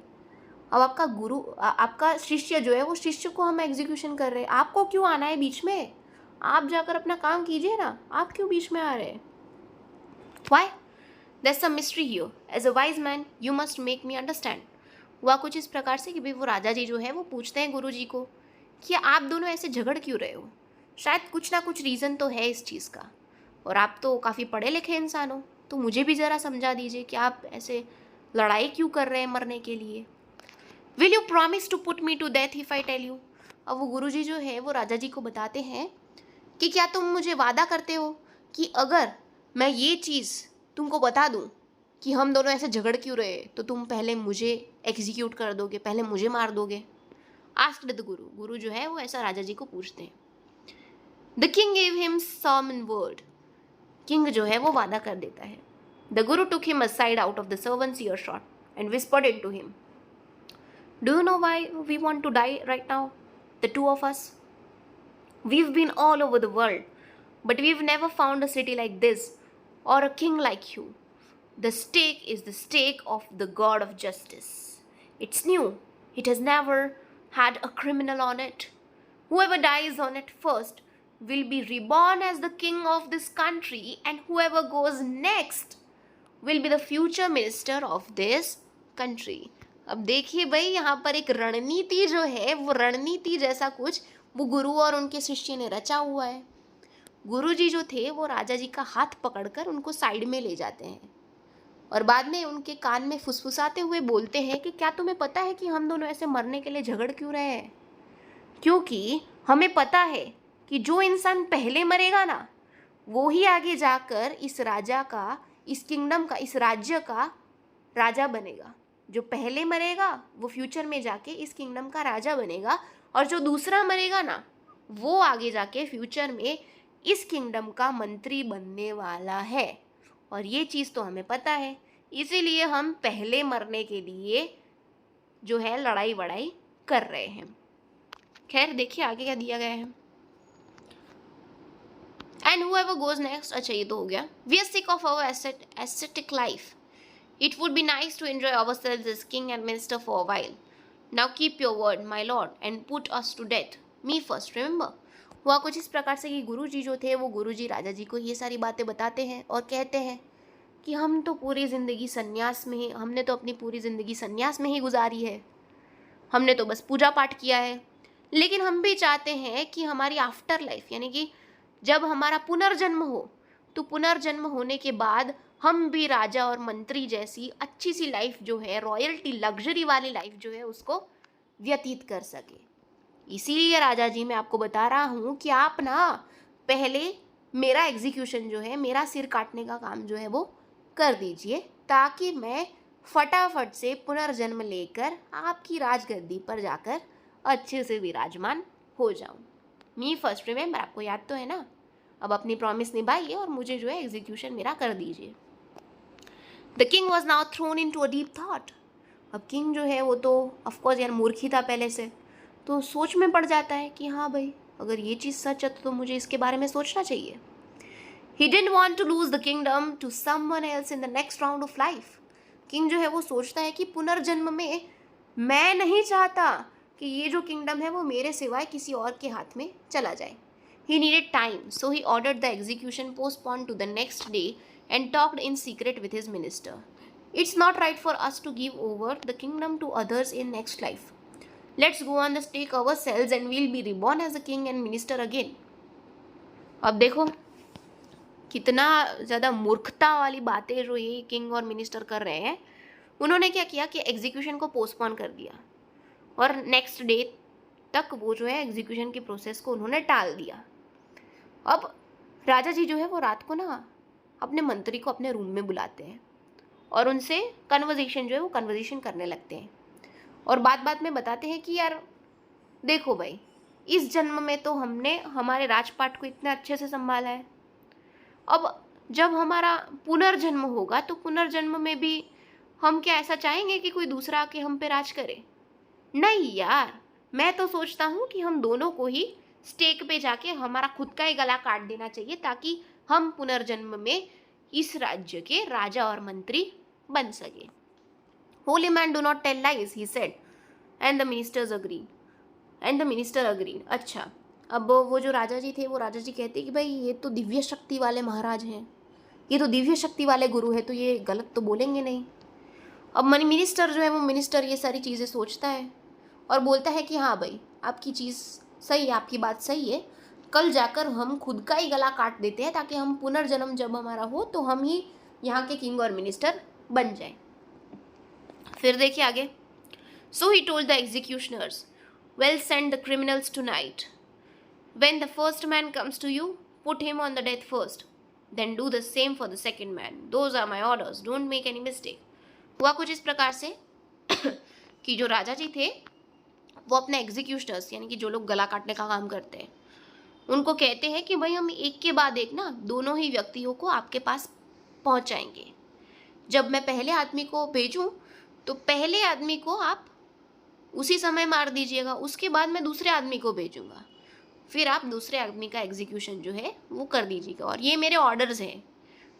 A: अब आपका गुरु, आपका शिष्य जो है वो शिष्य को हम एग्जीक्यूशन कर रहे हैं, आपको क्यों आना है बीच में? आप जाकर अपना काम कीजिए ना, आप क्यों बीच में आ रहे हैं? Why? There's some mystery here. As a wise man, you must make me understand. हुआ कुछ इस प्रकार से कि भाई वो राजा जी जो है वो पूछते हैं गुरु जी को कि आप दोनों ऐसे झगड़ क्यों रहे हो? शायद कुछ ना कुछ रीज़न तो है इस चीज़ का, और आप तो काफ़ी पढ़े लिखे इंसान हो, तो मुझे भी ज़रा समझा दीजिए कि आप ऐसे लड़ाई क्यों कर रहे हैं मरने के लिए। Will you promise to put me to death if I tell you? अब वो गुरु जी जो है वो राजा जी को बताते हैं कि क्या तुम मुझे वादा करते हो कि अगर मैं ये चीज़ तुमको बता दूं कि हम दोनों ऐसे झगड़ क्यों रहे तो तुम पहले मुझे एग्जीक्यूट कर दोगे, पहले मुझे मार दोगे? आस्क्ड द गुरु। गुरु जो है वो ऐसा राजा जी को पूछते हैं। The king gave him some word. King जो है वो वादा कर देता है। The guru took him aside out of the servants' earshot and whispered into him, do you know why we want to die right now, the two of us? We've been all over the world, but we've never found a city like this or a king like you. The stake is the stake of the God of justice. It's new. It has never had a criminal on it. Whoever dies on it first will be reborn as the king of this country, and whoever goes next will be the future minister of this country. अब देखिए भाई, यहाँ पर एक रणनीति जो है वो रणनीति जैसा कुछ वो गुरु और उनके शिष्य ने रचा हुआ है। गुरु जी जो थे वो राजा जी का हाथ पकड़कर उनको साइड में ले जाते हैं और बाद में उनके कान में फुसफुसाते हुए बोलते हैं कि क्या तुम्हें पता है कि हम दोनों ऐसे मरने के लिए झगड़ क्यों रहे हैं? क्योंकि हमें पता है कि जो इंसान पहले मरेगा ना वो ही आगे जाकर इस राजा का, इस किंगडम का, इस राज्य का राजा बनेगा। जो पहले मरेगा वो फ्यूचर में जाके इस किंगडम का राजा बनेगा, और जो दूसरा मरेगा ना वो आगे जाके फ्यूचर में इस किंगडम का मंत्री बनने वाला है। और ये चीज़ तो हमें पता है, इसीलिए हम पहले मरने के लिए जो है लड़ाई वड़ाई कर रहे हैं। खैर देखिए आगे क्या दिया गया है। एंड whoever goes next, अच्छा ये तो हो गया। We are sick of our ascetic life. It would be nice to enjoy ourselves as king and minister for a while. Now keep your word, my lord, and put us to death. Me first, remember. हुआ कुछ इस प्रकार से कि गुरुजी जो थे वो गुरुजी राजा जी को ये सारी बातें बताते हैं और कहते हैं कि हम तो पूरी ज़िंदगी संन्यास में ही, हमने तो अपनी पूरी ज़िंदगी संन्यास में ही गुजारी है, हमने तो बस पूजा पाठ किया है, लेकिन हम भी चाहते हैं कि हमारी आफ्टर लाइफ, यानी कि जब हमारा पुनर्जन्म हो, तो पुनर्जन्म होने के बाद हम भी राजा और मंत्री जैसी अच्छी सी लाइफ जो है, रॉयल्टी लग्जरी वाली लाइफ जो है उसको व्यतीत कर सके। इसीलिए राजा जी मैं आपको बता रहा हूँ कि आप ना पहले मेरा एग्जीक्यूशन जो है, मेरा सिर काटने का काम जो है वो कर दीजिए, ताकि मैं फटाफट से पुनर्जन्म लेकर आपकी राजगद्दी पर जाकर अच्छे से विराजमान हो जाऊँ। मी फर्स्ट, रिमेंबर, आपको याद तो है ना। अब अपनी प्रॉमिस निभाइए और मुझे जो है एग्जीक्यूशन मेरा कर दीजिए। The king was now thrown into a deep thought. अब किंग जो है वो तो ऑफकोर्स यार मूर्ख ही था पहले से, तो सोच में पड़ जाता है कि हाँ भाई अगर ये चीज़ सच है तो मुझे इसके बारे में सोचना चाहिए। He didn't want to lose the kingdom to someone else in the next round of life. King जो है वो सोचता है कि पुनर्जन्म में मैं नहीं चाहता कि ये जो किंगडम है वो मेरे सिवाय किसी और के हाथ में चला जाए. He needed time, so he ordered the execution postponed to the next day and talked in secret with his minister. It's not right for us to give over the kingdom to others in next life. Let's go on the stake ourselves and we'll be reborn as a king and minister again. अब देखो कितना ज़्यादा मूर्खता वाली बातें जो ये king और मिनिस्टर कर रहे हैं. उन्होंने क्या किया कि एग्जीक्यूशन को पोस्टपोन कर दिया और नेक्स्ट डे तक वो जो है एग्जीक्यूशन की प्रोसेस को उन्होंने टाल दिया. अब राजा जी जो है वो रात को ना अपने मंत्री को अपने रूम में बुलाते हैं और उनसे कन्वर्जेशन जो है वो कन्वर्जेशन करने लगते हैं और बात बात में बताते हैं कि यार देखो भाई, इस जन्म में तो हमने हमारे राजपाट को इतने अच्छे से संभाला है. अब जब हमारा पुनर्जन्म होगा तो पुनर्जन्म में भी हम क्या ऐसा चाहेंगे कि कोई दूसरा आके हम पे राज करे? नहीं यार, मैं तो सोचता हूँ कि हम दोनों को ही स्टेक पे जाके हमारा खुद का ही गला काट देना चाहिए ताकि हम पुनर्जन्म में इस राज्य के राजा और मंत्री बन सके. Holy man do not tell lies, he said, and the ministers agreed. And the minister agreed. अच्छा, अब वो जो राजा जी थे वो राजा जी कहते कि भाई ये तो दिव्य शक्ति वाले महाराज हैं, ये तो दिव्य शक्ति वाले गुरु है, तो ये गलत तो बोलेंगे नहीं. अब मिनिस्टर जो है वो मिनिस्टर ये सारी चीज़ें सोचता है और बोलता है कि हाँ भाई, आपकी चीज़ सही है, आपकी बात सही है, कल जाकर हम खुद का ही गला काट देते हैं ताकि हम पुनर्जन्म जब हमारा हो तो हम ही यहाँ के किंग और मिनिस्टर बन जाएं. फिर देखिए आगे. So he told the executioners, well send the criminals tonight. When the first man comes to you, put him on the death first, then do the same for the second man. Those are my orders, don't make any mistake. हुआ कुछ इस प्रकार से कि जो राजा जी थे वो अपने एग्जीक्यूशनर्स यानी कि जो लोग गला काटने का काम करते हैं उनको कहते हैं कि भाई हम एक के बाद एक ना दोनों ही व्यक्तियों को आपके पास पहुंचाएंगे. जब मैं पहले आदमी को भेजूं तो पहले आदमी को आप उसी समय मार दीजिएगा, उसके बाद मैं दूसरे आदमी को भेजूंगा, फिर आप दूसरे आदमी का एग्जीक्यूशन जो है वो कर दीजिएगा और ये मेरे ऑर्डर्स हैं,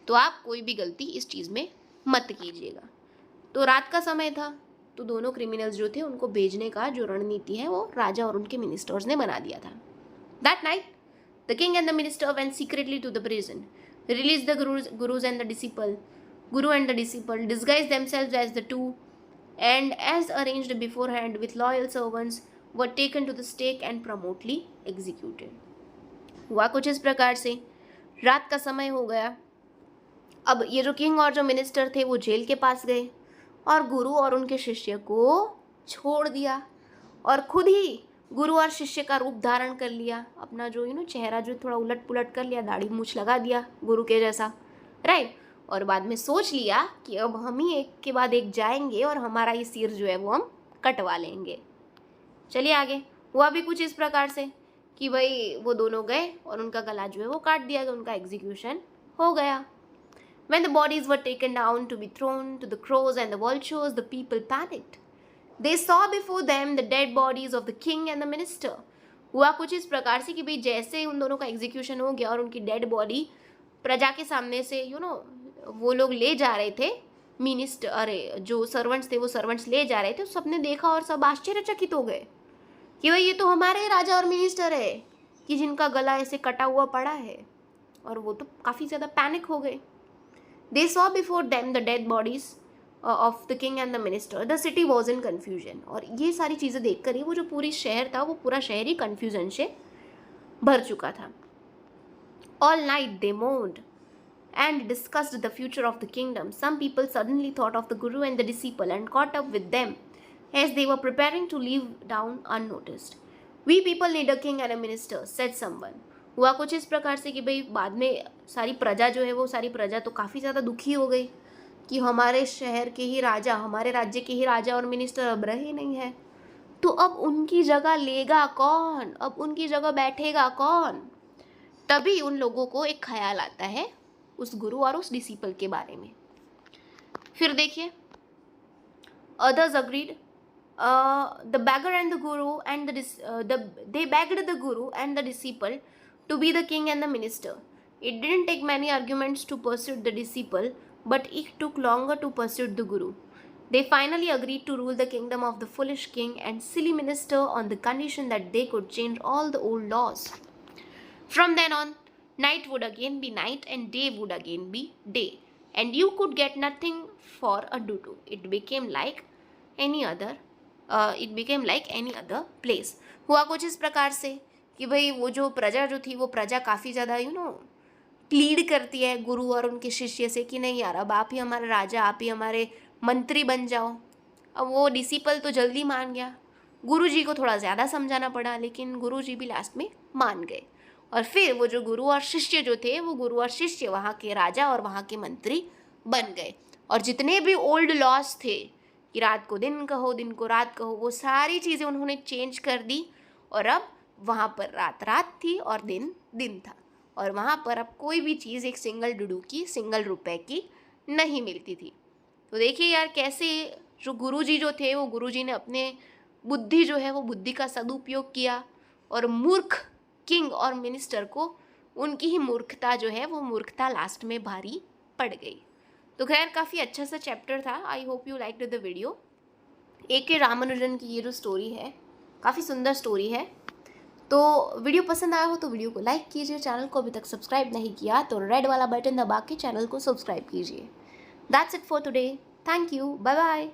A: तो आप कोई भी गलती इस चीज़ में मत कीजिएगा. तो रात का समय था तो दोनों क्रिमिनल्स जो थे उनको भेजने का जो रणनीति है वो राजा और उनके मिनिस्टर्स ने बना दिया था. That night the king and the minister went secretly to the prison, release the gurus and the disciple. Guru and the disciple disguised themselves as the two and as arranged beforehand with loyal servants were taken to the stake and promptly executed. हुआ कुछ इस प्रकार से. रात का समय हो गया. अब ये जो किंग और जो मिनिस्टर थे वो जेल के पास गए और गुरु और उनके शिष्य को छोड़ दिया और खुद ही गुरु और शिष्य का रूप धारण कर लिया. अपना जो चेहरा जो थोड़ा उलट पुलट कर लिया, दाढ़ी मूछ लगा दिया गुरु के जैसा, राइट. और बाद में सोच लिया कि अब हम ही एक के बाद एक जाएंगे और हमारा ये सिर जो है वो हम कटवा लेंगे. चलिए आगे. हुआ भी कुछ इस प्रकार से कि भाई वो दोनों गए और उनका गला जो है वो काट दिया गया, उनका एग्जीक्यूशन हो गया. When the bodies were taken down to be thrown to the crows and the vultures, the people panicked. They saw before them the dead bodies of the king and the minister. हुआ कुछ इस प्रकार से कि भाई जैसे उन दोनों का एग्जीक्यूशन हो गया और उनकी डेड बॉडी प्रजा के सामने से वो लोग ले जा रहे थे, मिनिस्टर अरे जो सर्वेंट्स थे वो सर्वेंट्स ले जा रहे थे, सबने देखा और सब आश्चर्यचकित हो गए कि भाई ये तो हमारे राजा और मिनिस्टर है कि जिनका गला ऐसे कटा हुआ पड़ा है. और वो तो काफ़ी ज़्यादा पैनिक हो गए. They saw before them the dead bodies of the king and the minister. The city was in confusion. और ये सारी चीज़ें देखकर ही वो जो पूरी शहर था वो पूरा शहर ही कन्फ्यूजन से भर चुका था. All night they mourned and discussed the future of the kingdom. Some people suddenly thought of the guru and the disciple and caught up with them as they were preparing to leave down unnoticed. We people need a king and a minister, said someone. हुआ कुछ इस प्रकार से कि भाई बाद में सारी प्रजा जो है वो सारी प्रजा तो काफ़ी ज़्यादा दुखी हो गई कि हमारे शहर के ही राजा, हमारे राज्य के ही राजा और मिनिस्टर अब रहे नहीं है, तो अब उनकी जगह लेगा कौन, अब उनकी जगह बैठेगा कौन. तभी उन लोगों को एक ख्याल आता है उस गुरु और उस डिसिपल के बारे में. फिर देखिए, others agreed. The beggar and the guru and they begged the guru and the disciple to be the king and the minister. It didn't take many arguments to persuade the disciple, but it took longer to persuade the guru. They finally agreed to rule the kingdom of the foolish king and silly minister on the condition that they could change all the old laws. From then on, night would again be night and day would again be day, and you could get nothing for a dutu. It became like any other place. हुआ कुछ इस प्रकार से कि भाई वो जो प्रजा जो थी वो प्रजा काफ़ी ज़्यादा प्लीड करती है गुरु और उनके शिष्य से कि नहीं यार, अब आप ही हमारे राजा, आप ही हमारे मंत्री बन जाओ। अब वो डिसिपल तो जल्दी मान गया, गुरु जी को थोड़ा ज़्यादा समझाना पड़ा, लेकिन गुरु जी भी लास्ट में मान गए। और फिर वो जो गुरु और शिष्य जो थे, वो गुरु और शिष्य वहाँ के राजा और वहाँ के मंत्री बन गए। और जितने भी ओल्ड लॉस थे कि रात को दिन कहो, दिन को रात कहो, वो सारी चीज़ें उन्होंने चेंज कर दी। और अब वहाँ पर रात रात थी और दिन दिन था, और वहाँ पर अब कोई भी चीज़ एक सिंगल डुडू की, सिंगल रुपए की नहीं मिलती थी। तो देखिए यार, कैसे जो गुरुजी जो थे, वो गुरुजी ने अपने बुद्धि जो है वो बुद्धि का सदुपयोग किया, और मूर्ख किंग और मिनिस्टर को उनकी ही मूर्खता जो है वो मूर्खता लास्ट में भारी पड़ गई। तो खैर काफ़ी अच्छा सा चैप्टर था। I hope you liked the video. A.K. Ramanujan की ये जो स्टोरी है काफ़ी सुंदर स्टोरी है। तो वीडियो पसंद आया हो तो वीडियो को लाइक कीजिए, चैनल को अभी तक सब्सक्राइब नहीं किया तो रेड वाला बटन दबा के चैनल को सब्सक्राइब कीजिए। That's it for today. Thank you, bye bye.